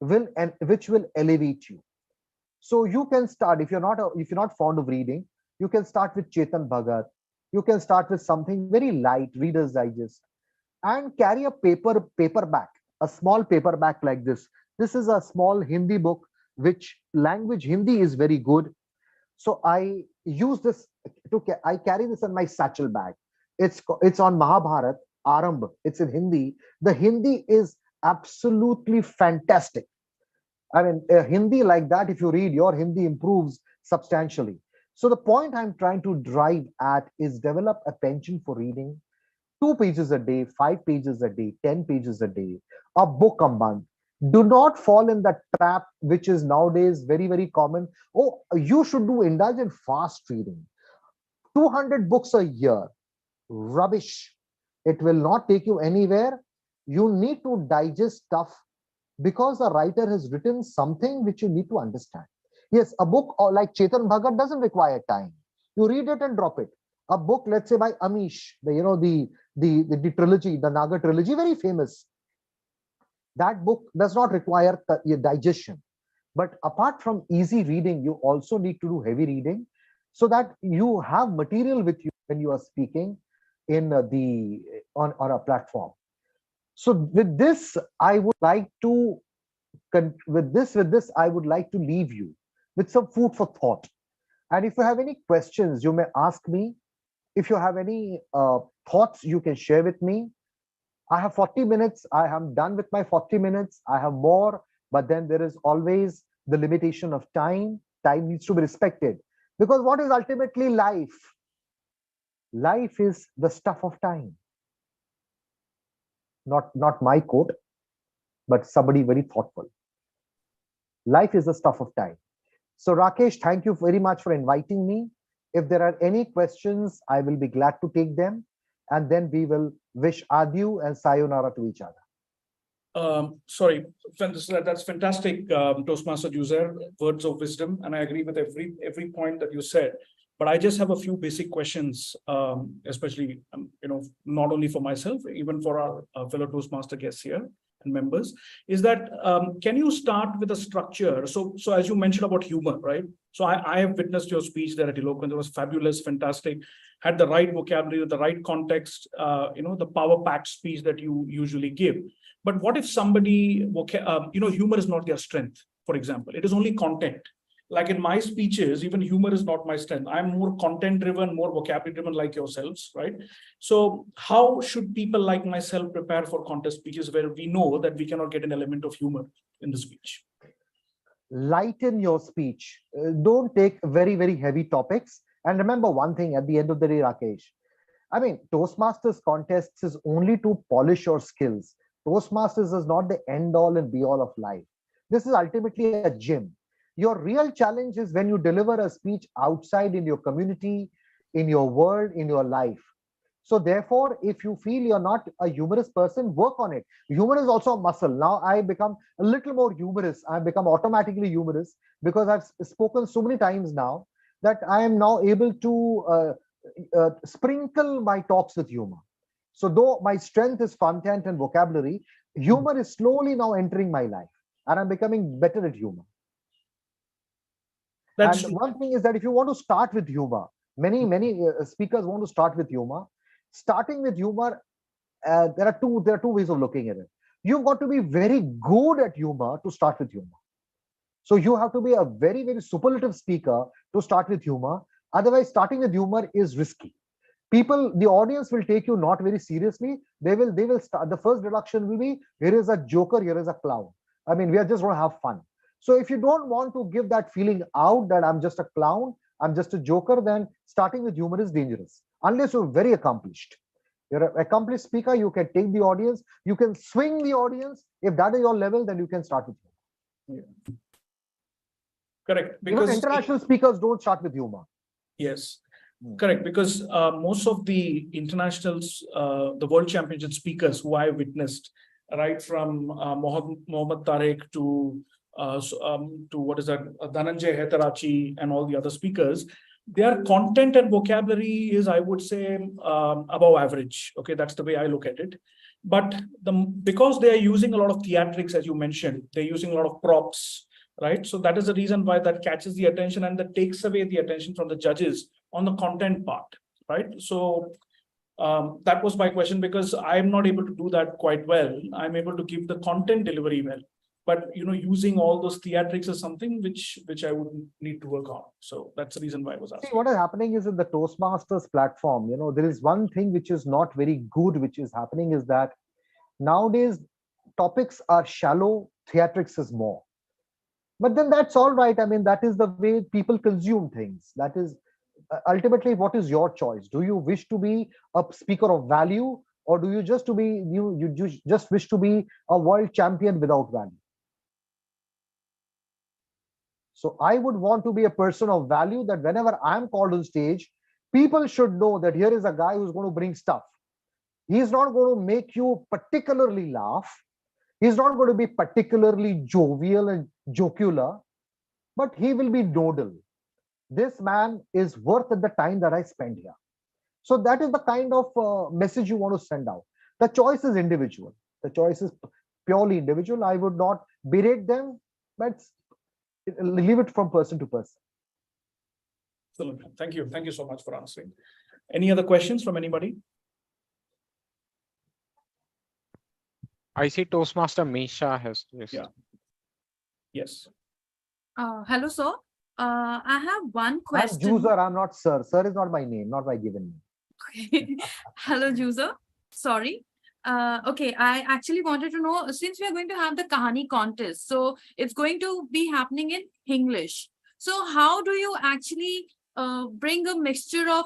[SPEAKER 2] will elevate you. So you can start, if you're not fond of reading, you can start with Chetan Bhagat. You can start with something very light, Reader's Digest, and carry a paperback, a small paperback like this. This is a small Hindi book, which language Hindi is very good. So I use this I carry this in my satchel bag. It's on Mahabharat, Arambh. It's in Hindi. The Hindi is absolutely fantastic. I mean, Hindi like that, if you read, your Hindi improves substantially. So the point I'm trying to drive at is develop a penchant for reading 2 pages a day, 5 pages a day, 10 pages a day, a book a month. Do not fall in that trap, which is nowadays very, very common. Oh, you should indulge in fast reading. 200 books a year. Rubbish. It will not take you anywhere. You need to digest stuff because the writer has written something which you need to understand. Yes, a book like Chetan Bhagat doesn't require time. You read it and drop it. A book, let's say by Amish, the trilogy, the Naga trilogy, very famous. That book does not require digestion. But apart from easy reading, you also need to do heavy reading so that you have material with you when you are speaking in on a platform. So with this, I would like to I would like to leave you with some food for thought. And if you have any questions, you may ask me. If you have any thoughts, you can share with me. I have 40 minutes. I am done with my 40 minutes. I have more, but then there is always the limitation of time. Time needs to be respected. Because what is ultimately life? Life is the stuff of time. Not my quote, but somebody very thoughtful. Life is the stuff of time. So Rakesh, thank you very much for inviting me. If there are any questions, I will be glad to take them. And then we will wish adieu and sayonara to each other.
[SPEAKER 1] Sorry, that's fantastic, Toastmaster User, words of wisdom, and I agree with every point that you said. But I just have a few basic questions, especially not only for myself, even for our fellow Toastmaster guests here and members. Is that can you start with a structure? So as you mentioned about humor, right? So I have witnessed your speech there at Eloquent. It was fabulous, fantastic. Had the right vocabulary, the right context. The power-packed speech that you usually give. But what if somebody, humor is not their strength, for example, it is only content. Like in my speeches, even humor is not my strength. I'm more content-driven, more vocabulary-driven like yourselves, right? So how should people like myself prepare for contest speeches where we know that we cannot get an element of humor in the speech?
[SPEAKER 2] Lighten your speech. Don't take very, very heavy topics. And remember one thing at the end of the day, Rakesh, I mean, Toastmasters contests is only to polish your skills. Toastmasters is not the end all and be all of life. This is ultimately a gym. Your real challenge is when you deliver a speech outside in your community, in your world, in your life. So therefore, if you feel you're not a humorous person, work on it. Humor is also a muscle. Now I become a little more humorous. I become automatically humorous because I've spoken so many times now that I am now able to sprinkle my talks with humor. So though my strength is content and vocabulary, humor is slowly now entering my life and I'm becoming better at humor. And one thing is that if you want to start with humor, many speakers want to start with humor. Starting with humor, there are two ways of looking at it. You've got to be very good at humor to start with humor. So you have to be a very, very superlative speaker to start with humor. Otherwise, starting with humor is risky. The audience will take you not very seriously. They will start. The first deduction will be, here is a joker, here is a clown. I mean, we are just going to have fun. So if you don't want to give that feeling out that I'm just a clown, I'm just a joker, then starting with humor is dangerous. Unless you're very accomplished. You're an accomplished speaker, you can take the audience, you can swing the audience. If that is your level, then you can start with humor.
[SPEAKER 1] Yeah. Correct. Because
[SPEAKER 2] international speakers don't start with humor.
[SPEAKER 1] Yes. Correct, because most of the internationals, the world championship speakers who I witnessed, right from Mohammad Tariq to what is that, Dhananjay Hetarachi and all the other speakers, their content and vocabulary is, I would say, above average. Okay, that's the way I look at it. but because they are using a lot of theatrics, as you mentioned, they're using a lot of props, right? So that is the reason why that catches the attention and that takes away the attention from the judges on the content part, right? So that was my question, because I'm not able to do that quite well. I'm able to give the content delivery well, but using all those theatrics is something which I would need to work on. So that's the reason why I was
[SPEAKER 2] See,
[SPEAKER 1] asking.
[SPEAKER 2] what is happening is in the Toastmasters platform, there is one thing which is not very good, which is happening is that nowadays topics are shallow, theatrics is more. But then that's all right. I mean, that is the way people consume things. That is ultimately what is your choice. Do you wish to be a speaker of value, or do you just to be you just wish to be a world champion without value? So I would want to be a person of value, that whenever I'm called on stage, people should know that here is a guy who's going to bring stuff. He's not going to make you particularly laugh. He's not going to be particularly jovial and jocular, but he will be nodal. This man is worth the time that I spend here. So that is the kind of message you want to send out. The choice is individual. The choice is purely individual. I would not berate them, but leave it from person to person.
[SPEAKER 1] Excellent. Thank you. Thank you so much for answering. Any other questions from anybody?
[SPEAKER 14] I see Toastmaster Misha has this.
[SPEAKER 1] Yeah. Yes.
[SPEAKER 6] Hello, sir. I have one
[SPEAKER 2] I'm
[SPEAKER 6] question.
[SPEAKER 2] Juicer, I'm not sir. Sir is not my name, not my given name.
[SPEAKER 6] Hello, Juicer. Sorry. Okay, I actually wanted to know, since we are going to have the Kahani contest, so it's going to be happening in English. So how do you actually bring a mixture of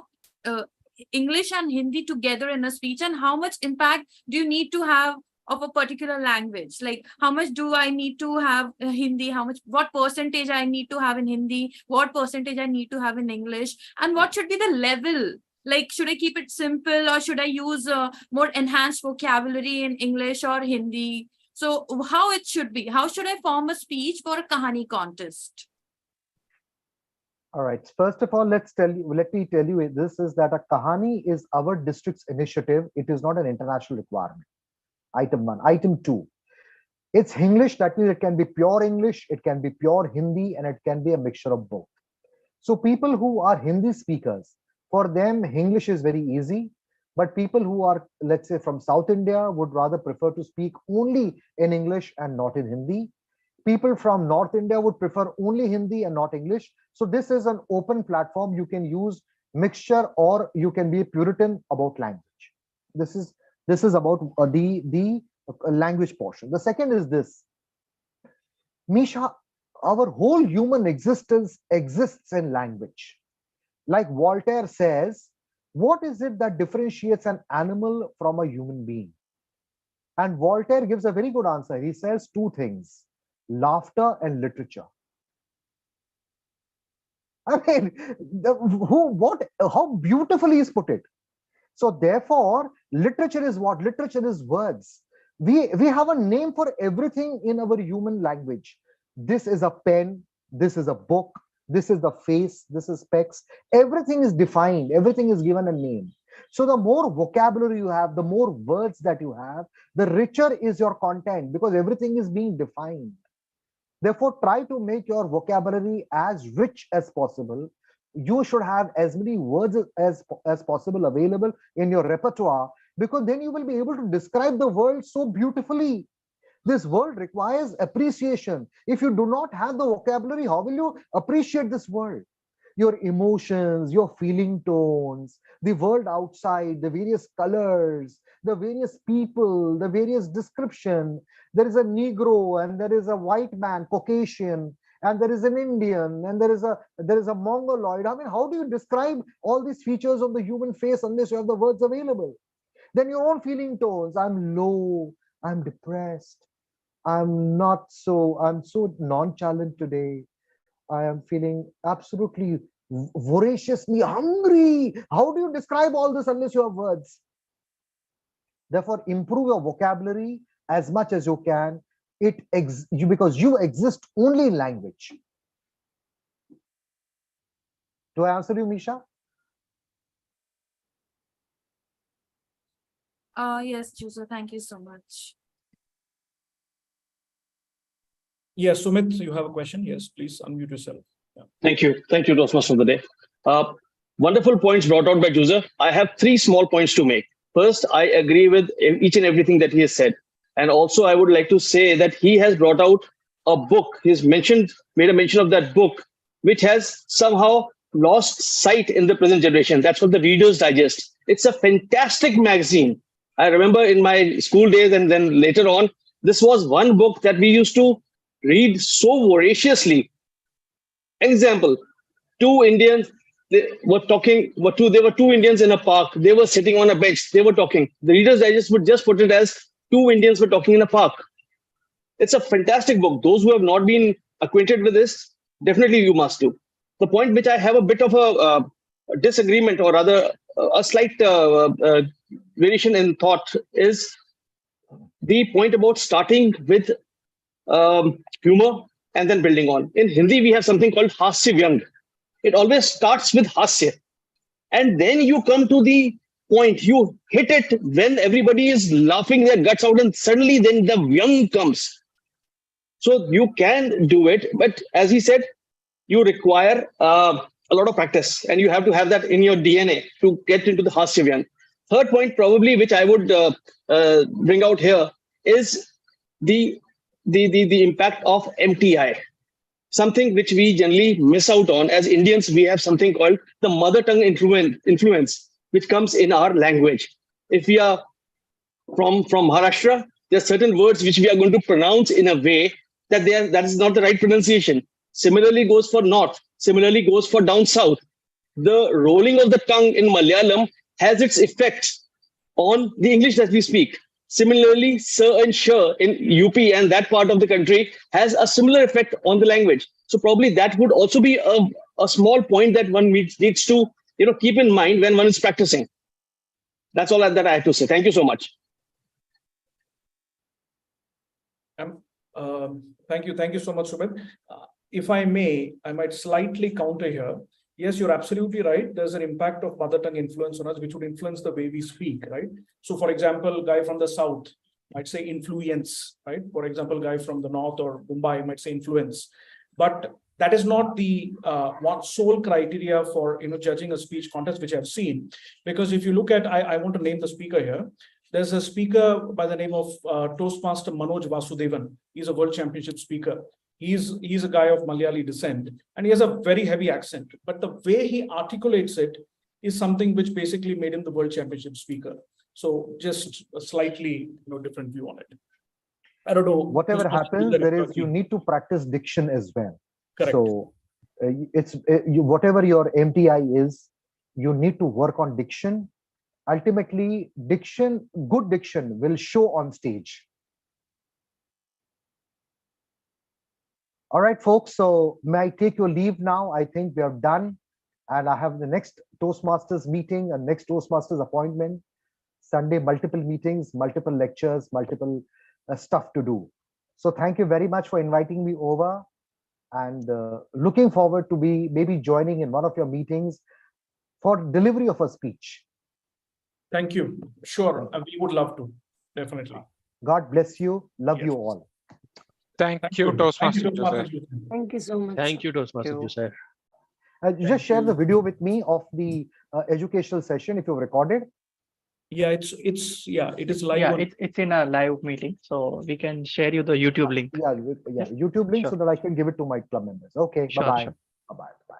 [SPEAKER 6] English and Hindi together in a speech, and how much impact do you need to have of a particular language? Like, how much do I need to have Hindi? What percentage I need to have in Hindi? What percentage I need to have in English? And what should be the level? Like, should I keep it simple, or should I use more enhanced vocabulary in English or Hindi? So how it should be? How should I form a speech for a Kahani contest?
[SPEAKER 2] All right. First of all, let me tell you this is that a Kahani is our district's initiative. It is not an international requirement. Item 1. Item 2. It's English. That means it can be pure English, it can be pure Hindi, and it can be a mixture of both. So people who are Hindi speakers, for them, English is very easy. But people who are, let's say, from South India would rather prefer to speak only in English and not in Hindi. People from North India would prefer only Hindi and not English. So this is an open platform. You can use mixture, or you can be a Puritan about language. This is about the language portion. The second is this. Misha, our whole human existence exists in language. Like Voltaire says, what is it that differentiates an animal from a human being? And Voltaire gives a very good answer. He says two things: laughter and literature. I mean, how beautifully he's put it. So therefore, literature is what? Literature is words. We have a name for everything in our human language. This is a pen, this is a book, this is the face, this is specs. Everything is defined, everything is given a name. So the more vocabulary you have, the more words that you have, the richer is your content, because everything is being defined. Therefore, try to make your vocabulary as rich as possible. You should have as many words as possible available in your repertoire, because then you will be able to describe the world so beautifully. This world requires appreciation. If you do not have the vocabulary, how will you appreciate this world? Your emotions, your feeling tones, the world outside, the various colors, the various people, the various description. There is a Negro, and there is a white man, Caucasian, and there is an Indian, and there is a Mongoloid. I mean, how do you describe all these features of the human face unless you have the words available? Then your own feeling tones. I'm low, I'm depressed, I'm so nonchalant today. I am feeling absolutely voraciously hungry. How do you describe all this unless you have words? Therefore, improve your vocabulary as much as you can. Because you exist only in language. Do I answer you, Misha?
[SPEAKER 6] Yes, Juicer, thank you so much.
[SPEAKER 1] Yes, Sumit, you have a question? Yes, please unmute yourself. Yeah.
[SPEAKER 15] Thank you. Thank you, Toastmaster of the day. Wonderful points brought out by Juicer. I have 3 small points to make. First, I agree with each and everything that he has said. And also, I would like to say that he has brought out a book. He's made a mention of that book, which has somehow lost sight in the present generation. That's what the Reader's Digest. It's a fantastic magazine. I remember in my school days and then later on, this was one book that we used to read so voraciously. Example, 2 Indians they were talking. There were 2 Indians in a park. They were sitting on a bench. They were talking. The Reader's Digest would just put it as 2 Indians were talking in a park. It's a fantastic book. Those who have not been acquainted with this, definitely you must do. The point which I have a bit of a disagreement, or rather a slight variation in thought, is the point about starting with humor and then building on. In Hindi, we have something called Hasya Vyang. It always starts with Hasya. And then you come to the point, you hit it when everybody is laughing their guts out, and suddenly then the Vyang comes. So you can do it, but as he said, you require a lot of practice, and you have to have that in your DNA to get into the Hasya Vyang. Third point, probably, which I would bring out here, is the impact of MTI, something which we generally miss out on. As Indians, we have something called the mother tongue influence, which comes in our language. If we are from Maharashtra, there are certain words which we are going to pronounce in a way that that is not the right pronunciation. Similarly goes for north. Similarly goes for down south. The rolling of the tongue in Malayalam has its effect on the English that we speak. Similarly, sir and sure in UP and that part of the country has a similar effect on the language. So probably that would also be a small point that one needs to keep in mind when one is practicing. That's all that I have to say. Thank you so much.
[SPEAKER 1] Thank you so much, Sumit. If I may, I might slightly counter here. Yes, you're absolutely right. There's an impact of mother tongue influence on us, which would influence the way we speak, right? So, for example, guy from the south might say influence, right? For example, guy from the north or Mumbai might say influence. But that is not the one sole criteria for judging a speech contest, which I've seen. Because if you look at, I want to name the speaker here. There's a speaker by the name of Toastmaster Manoj Vasudevan. He's a world championship speaker. He's a guy of Malayali descent, and he has a very heavy accent. But the way he articulates it is something which basically made him the world championship speaker. So just a slightly different view on it. I don't know.
[SPEAKER 2] Whatever happens, you need to practice diction as well.
[SPEAKER 1] Correct.
[SPEAKER 2] So whatever your MTI is, you need to work on diction. Ultimately, good diction will show on stage. All right, folks. So may I take your leave now? I think we are done. And I have the next Toastmasters meeting and next Toastmasters appointment. Sunday, multiple meetings, multiple lectures, multiple stuff to do. So thank you very much for inviting me over, and looking forward to be maybe joining in one of your meetings for delivery of a speech.
[SPEAKER 1] Thank you. Sure. We would love to. Definitely.
[SPEAKER 2] God bless you. Love you all.
[SPEAKER 14] Thank you, Toastmaster.
[SPEAKER 5] Thank you so much.
[SPEAKER 3] Thank you, Toastmaster Joseph.
[SPEAKER 2] Just share the video with me of the educational session if you've recorded.
[SPEAKER 1] Yeah, it is live.
[SPEAKER 4] Yeah, it's in a live meeting, so we can share you the YouTube link.
[SPEAKER 2] Yeah, YouTube link,
[SPEAKER 4] Sure.
[SPEAKER 2] so that I can give it to my club members. Okay,
[SPEAKER 4] Sure,
[SPEAKER 2] bye-bye.
[SPEAKER 4] sure.
[SPEAKER 2] Bye-bye.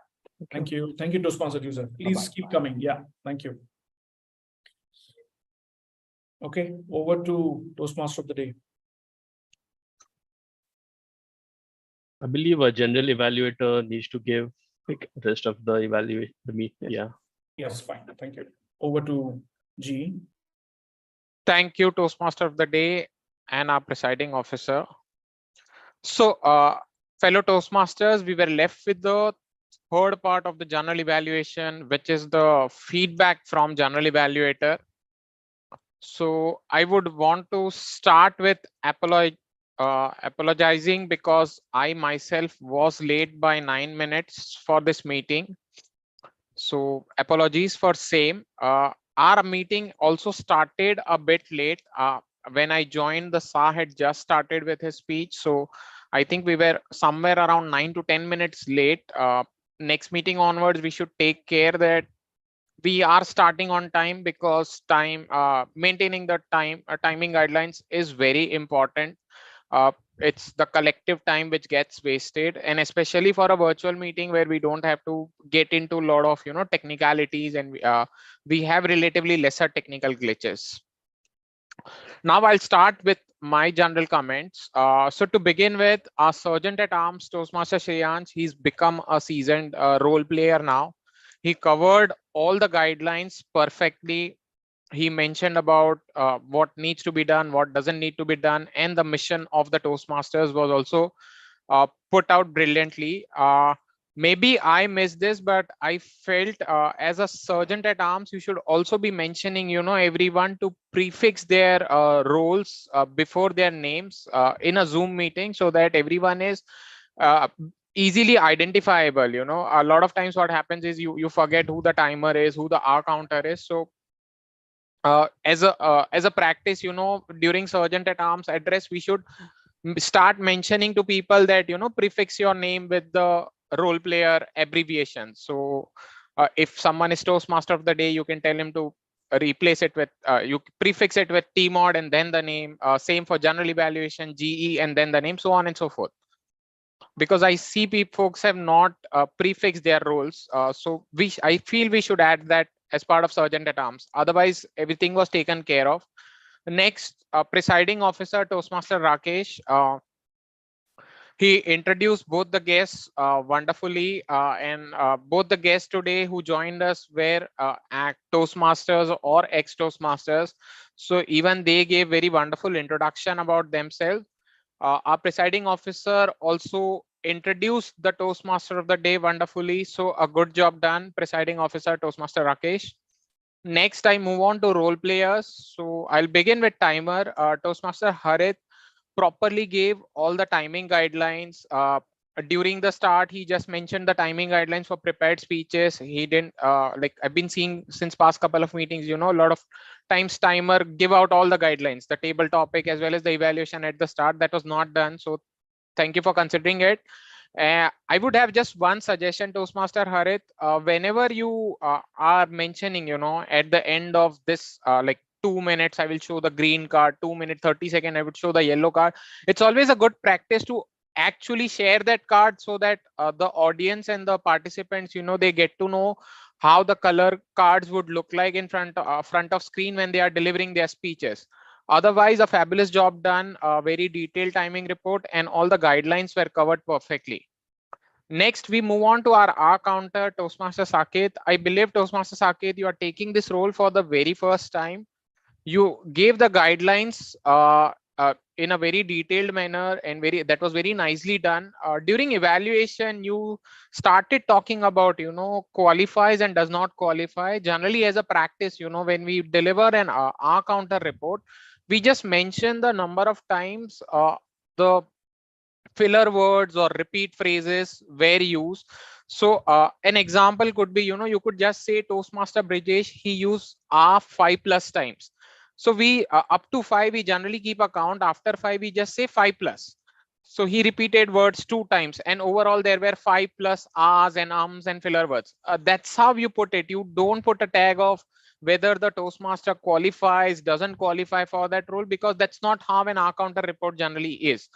[SPEAKER 1] Thank you, Toastmaster user. Please keep coming. Yeah, thank you. Okay, over to Toastmaster of the day.
[SPEAKER 3] I believe a general evaluator needs to give rest of the evaluation. Yeah.
[SPEAKER 1] Yes, fine. Thank you. Over to G.
[SPEAKER 14] Thank you, Toastmaster of the day and our presiding officer. So, fellow Toastmasters, we were left with the third part of the general evaluation, which is the feedback from general evaluator. So I would want to start with apologizing because I myself was late by 9 minutes for this meeting. So apologies for same. our meeting also started a bit late. When I joined, the SA had just started with his speech. So I think we were somewhere around 9 to 10 minutes late. Next meeting onwards, we should take care that we are starting on time, because maintaining the timing guidelines is very important. It's the collective time which gets wasted, and especially for a virtual meeting where we don't have to get into a lot of technicalities, and we have relatively lesser technical glitches. Now I'll start with my general comments. So to begin with, our Sergeant at Arms, Toastmaster Shreyansh, he's become a seasoned role player now. He covered all the guidelines perfectly. He mentioned about what needs to be done, what doesn't need to be done, and the mission of the Toastmasters was also put out brilliantly. Maybe I missed this, but I felt as a sergeant at arms, you should also be mentioning, everyone to prefix their roles before their names in a Zoom meeting, so that everyone is easily identifiable. A lot of times what happens is you forget who the timer is, who the R counter is. So as a practice, during sergeant at arms address, we should start mentioning to people that prefix your name with the role player abbreviation. So if someone is Toastmaster of the day, you can tell him to replace it with you prefix it with T-mod and then the name. Same for general evaluation, GE, and then the name, so on and so forth. Because I see folks have not prefixed their roles, so I feel we should add that as part of sergeant at arms. Otherwise, everything was taken care of. Next, presiding officer Toastmaster Rakesh. He introduced both the guests wonderfully, and both the guests today who joined us were Toastmasters or ex-Toastmasters. So even they gave very wonderful introduction about themselves. Our presiding officer also introduced the Toastmaster of the day wonderfully. So a good job done, presiding officer Toastmaster Rakesh. Next, I move on to role players. So I'll begin with timer. Toastmaster Harit properly gave all the timing guidelines. During the start, he just mentioned the timing guidelines for prepared speeches. He didn't like I've been seeing since past couple of meetings, a lot of times timer give out all the guidelines, the table topic as well as the evaluation at the start. That was not done. So thank you for considering it. I would have just one suggestion, Toastmaster Harit. Whenever you are mentioning, at the end of this, like 2 minutes, I will show the green card, 2 minutes, 30 seconds, I would show the yellow card. It's always a good practice to actually share that card, so that the audience and the participants, they get to know how the color cards would look like in front of screen when they are delivering their speeches. Otherwise, a fabulous job done, a very detailed timing report, and all the guidelines were covered perfectly. Next, we move on to our R counter, Toastmaster Saket. I believe, Toastmaster Saket, you are taking this role for the very first time. You gave the guidelines in a very detailed manner, and that was very nicely done. During evaluation, you started talking about, qualifies and does not qualify. Generally, as a practice, when we deliver an R counter report, we just mention the number of times the filler words or repeat phrases were used. So an example could be, you could just say Toastmaster Brijesh, he used R 5+ times. So we up to 5, we generally keep a count. After 5, we just say 5+. So he repeated words 2 times, and overall there were 5+ R's and ums and filler words. That's how you put it. You don't put a tag of whether the Toastmaster qualifies, doesn't qualify for that role, because that's not how an R counter report generally is.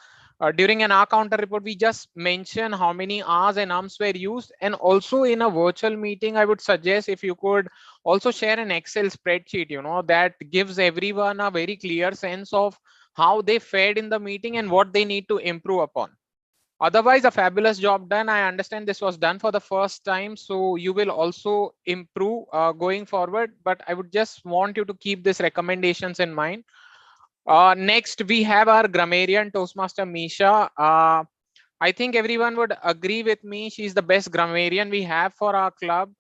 [SPEAKER 14] During an R counter report, we just mention how many R's and ums were used. And also in a virtual meeting, I would suggest if you could also share an Excel spreadsheet, that gives everyone a very clear sense of how they fared in the meeting and what they need to improve upon. Otherwise, a fabulous job done. I understand this was done for the first time, so you will also improve going forward. But I would just want you to keep these recommendations in mind. Next, we have our grammarian, Toastmaster Misha. I think everyone would agree with me. She's the best grammarian we have for our club.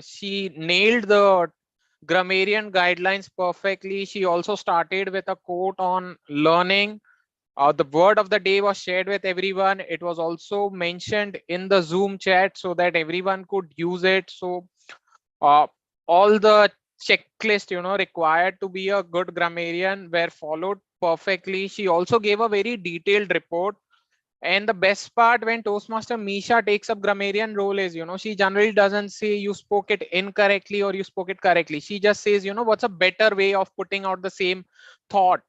[SPEAKER 14] She nailed the grammarian guidelines perfectly. She also started with a quote on learning. The word of the day was shared with everyone. It was also mentioned in the Zoom chat so that everyone could use it. So all the checklist, required to be a good grammarian were followed perfectly. She also gave a very detailed report. And the best part, when Toastmaster Misha takes up grammarian role is, she generally doesn't say you spoke it incorrectly or you spoke it correctly. She just says, what's a better way of putting out the same thought.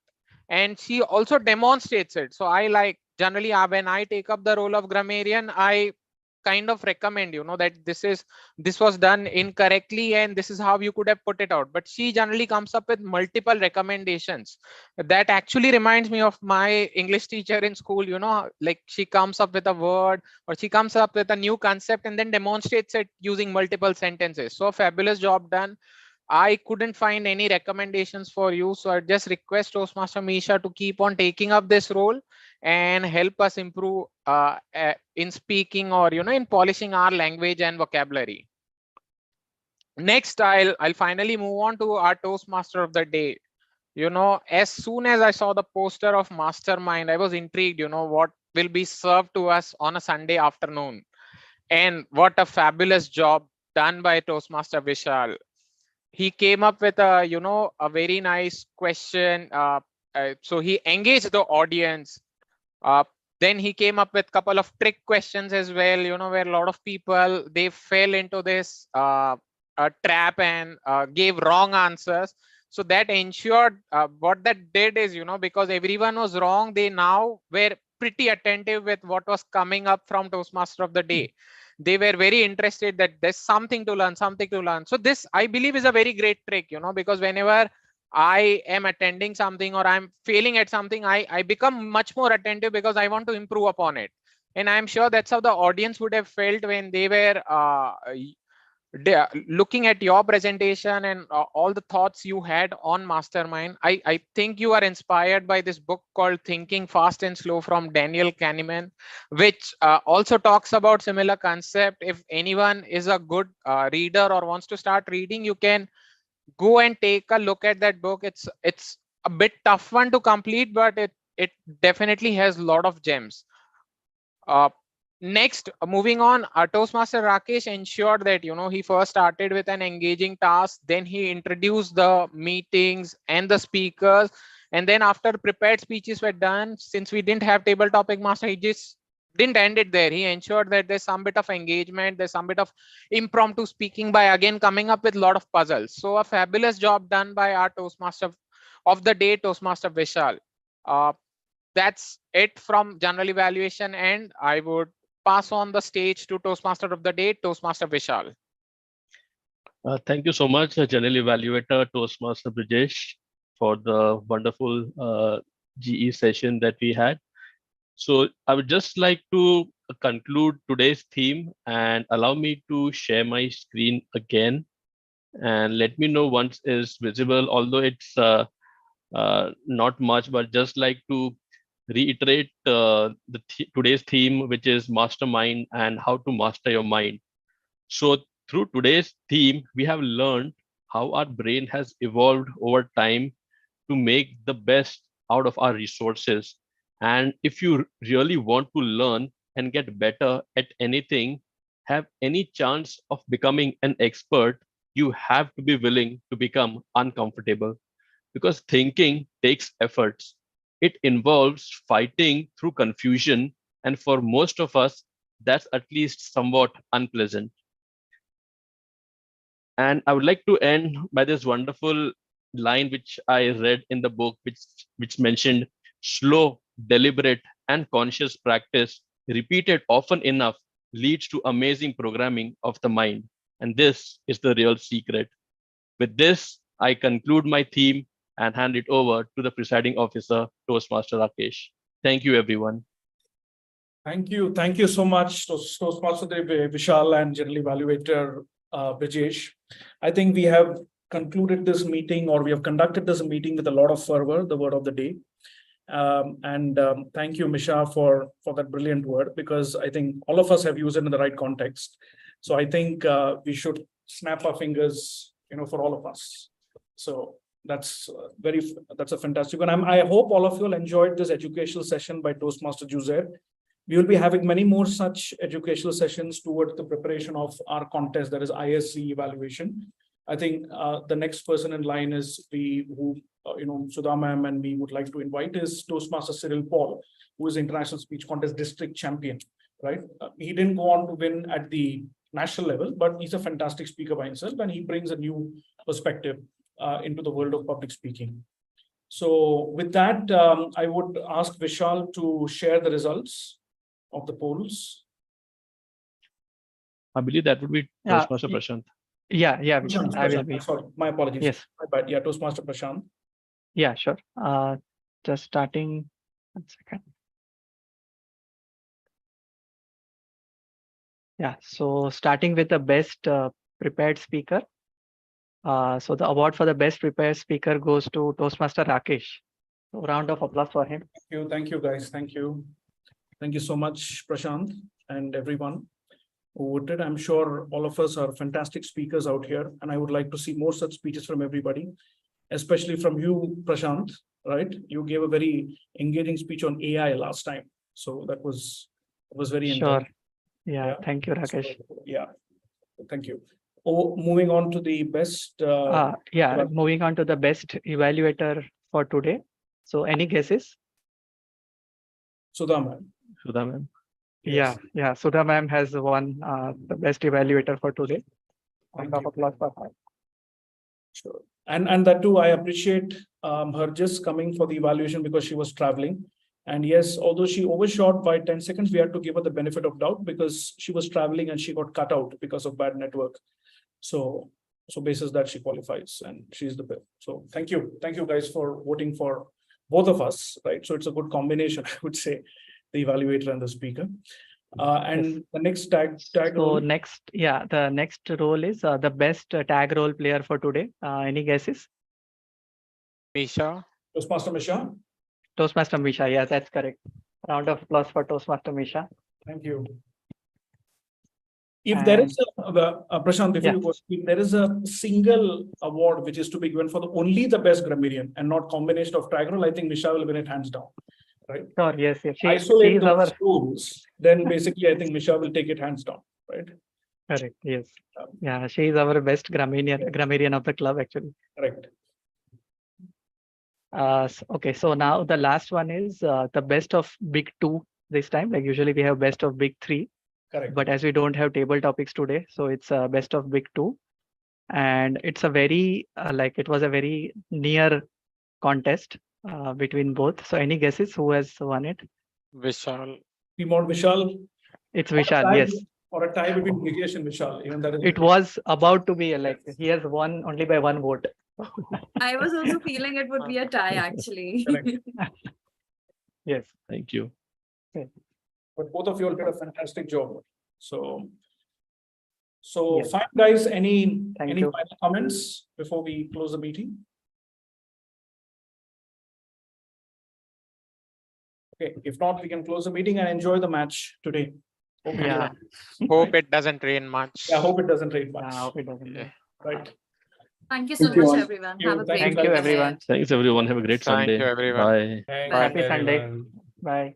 [SPEAKER 14] And she also demonstrates it. So I like, generally when I take up the role of grammarian, I kind of recommend, that this was done incorrectly and this is how you could have put it out. But she generally comes up with multiple recommendations. That actually reminds me of my English teacher in school, like she comes up with a word or she comes up with a new concept and then demonstrates it using multiple sentences. So fabulous job done. I couldn't find any recommendations for you. So I just request Toastmaster Misha to keep on taking up this role and help us improve in speaking or, in polishing our language and vocabulary. Next, I'll finally move on to our Toastmaster of the day. As soon as I saw the poster of Mastermind, I was intrigued, what will be served to us on a Sunday afternoon. And what a fabulous job done by Toastmaster Vishal. He came up with a very nice question. So he engaged the audience. Then he came up with a couple of trick questions as well, where a lot of people, they fell into this trap and gave wrong answers. So that ensured what that did is, because everyone was wrong, they now were pretty attentive with what was coming up from Toastmaster of the day. They were very interested that there's something to learn. So this, I believe, is a very great trick, because whenever I am attending something or I'm failing at something, I become much more attentive because I want to improve upon it. And I'm sure that's how the audience would have felt when they were looking at your presentation and all the thoughts you had on Mastermind. I think you are inspired by this book called Thinking Fast and Slow from Daniel Kahneman, which also talks about similar concept. If anyone is a good reader or wants to start reading, you can go and take a look at that book. It's a bit tough one to complete, but it definitely has a lot of gems. Next, moving on, Toastmaster Rakesh ensured that he first started with an engaging task, then he introduced the meetings and the speakers, and then after prepared speeches were done, since we didn't have table topic master, he just didn't end it there. He ensured that there's some bit of engagement, there's some bit of impromptu speaking by again coming up with a lot of puzzles. So a fabulous job done by our Toastmaster of the day, Toastmaster Vishal. That's it from general evaluation, and I would pass on the stage to Toastmaster of the day, Toastmaster Vishal.
[SPEAKER 3] Thank you so much, General Evaluator Toastmaster Brijesh, for the wonderful GE session that we had. So I would just like to conclude today's theme and allow me to share my screen again and let me know once is visible, although it's not much, but just like to reiterate today's theme, which is mastermind and how to master your mind. So through today's theme, we have learned how our brain has evolved over time to make the best out of our resources. And if you really want to learn and get better at anything, have any chance of becoming an expert, you have to be willing to become uncomfortable, because thinking takes efforts. It involves fighting through confusion, and for most of us, that's at least somewhat unpleasant. And I would like to end by this wonderful line which I read in the book, which mentioned slow, deliberate, and conscious practice, repeated often enough, leads to amazing programming of the mind. And this is the real secret. With this, I conclude my theme and hand it over to the presiding officer, Toastmaster Rakesh. Thank you, everyone.
[SPEAKER 1] Thank you. Thank you so much, Toastmaster Vishal and General Evaluator Brijesh. I think we have concluded this meeting, or we have conducted this meeting with a lot of fervor, the word of the day. Thank you, Misha, for that brilliant word, because I think all of us have used it in the right context. So I think we should snap our fingers, for all of us. So that's a fantastic one. I hope all of you all enjoyed this educational session by Toastmaster Juzair. We will be having many more such educational sessions towards the preparation of our contest, that is ISC evaluation. I think the next person in line is Sudha ma'am and we would like to invite is Toastmaster Cyril Paul, who is International Speech Contest District Champion, right? He didn't go on to win at the national level, but he's a fantastic speaker by himself and he brings a new perspective into the world of public speaking. So with that, I would ask Vishal to share the results of the polls.
[SPEAKER 3] I believe that would be Toastmaster Prashant.
[SPEAKER 16] Yeah, Vishal, I will be.
[SPEAKER 1] Sorry, my apologies.
[SPEAKER 16] Yes.
[SPEAKER 1] But yeah, Toastmaster Prashant.
[SPEAKER 16] Yeah, sure. Just starting. 1 second. Yeah, so starting with the best prepared speaker. So the award for the best prepared speaker goes to Toastmaster Rakesh. So round of applause for him.
[SPEAKER 1] Thank you guys. Thank you. Thank you so much, Prashant, and everyone who voted. I'm sure all of us are fantastic speakers out here, and I would like to see more such speeches from everybody, especially from you, Prashant, right? You gave a very engaging speech on AI last time. So that was very
[SPEAKER 16] Sure.
[SPEAKER 1] enjoyable.
[SPEAKER 16] Yeah, thank you, Rakesh.
[SPEAKER 1] Yeah, thank you. Moving on to the best.
[SPEAKER 16] Moving on to the best evaluator for today. So any guesses?
[SPEAKER 1] Sudha ma'am.
[SPEAKER 3] Sudha ma'am.
[SPEAKER 16] Yes. Yeah. Sudha ma'am has won the best evaluator for today. Round of applause for her.
[SPEAKER 1] Sure. And that too, I appreciate her just coming for the evaluation because she was traveling. And yes, although she overshot by 10 seconds, we had to give her the benefit of doubt because she was traveling and she got cut out because of bad network. So basis that she qualifies and she's the best. So thank you guys for voting for both of us, right? So it's a good combination, I would say, the evaluator and the speaker. And the next tag role.
[SPEAKER 16] The next role is the best tag role player for today. Any guesses?
[SPEAKER 14] Misha.
[SPEAKER 1] Toastmaster Misha.
[SPEAKER 16] Toastmaster Misha, yeah, that's correct. Round of applause for Toastmaster Misha.
[SPEAKER 1] Thank you. If there is Prashant, before you go, if there is a single award which is to be given for only the best grammarian and not combination of tag role, I think Misha will win it hands down. Right?
[SPEAKER 16] Sure, yes.
[SPEAKER 1] Isolate those rules, then basically I think Misha will take it hands down, right?
[SPEAKER 16] Correct, yes. Yeah, she is our best grammarian of the club, actually.
[SPEAKER 1] Correct.
[SPEAKER 16] Okay, so now the last one is the best of big two this time. Like usually we have best of big three.
[SPEAKER 1] Correct.
[SPEAKER 16] But as we don't have table topics today, so it's best of big two. And it's a very, it was a very near contest between both. So any guesses who has won it?
[SPEAKER 14] Vishal.
[SPEAKER 1] We want Vishal.
[SPEAKER 16] It's Vishal, yes.
[SPEAKER 1] Or a tie between Nikesh and Vishal. Even that is
[SPEAKER 16] it was about to be he has won only by one vote.
[SPEAKER 6] I was also feeling it would be a tie, actually.
[SPEAKER 16] Yes.
[SPEAKER 3] Thank you.
[SPEAKER 16] Okay.
[SPEAKER 1] But both of you all did a fantastic job. So fine, guys. Any final comments before we close the meeting? Okay, if not, we can close the meeting and enjoy the match today.
[SPEAKER 14] Hope it doesn't rain much.
[SPEAKER 1] Yeah, hope it doesn't rain much.
[SPEAKER 16] I hope it doesn't rain.
[SPEAKER 1] Right.
[SPEAKER 6] Thank you so much, everyone. Have a great
[SPEAKER 16] Thank you, everyone.
[SPEAKER 3] Thanks, everyone. Have a great Sunday.
[SPEAKER 14] Thank you, everyone.
[SPEAKER 3] Bye.
[SPEAKER 16] Happy Sunday. Bye.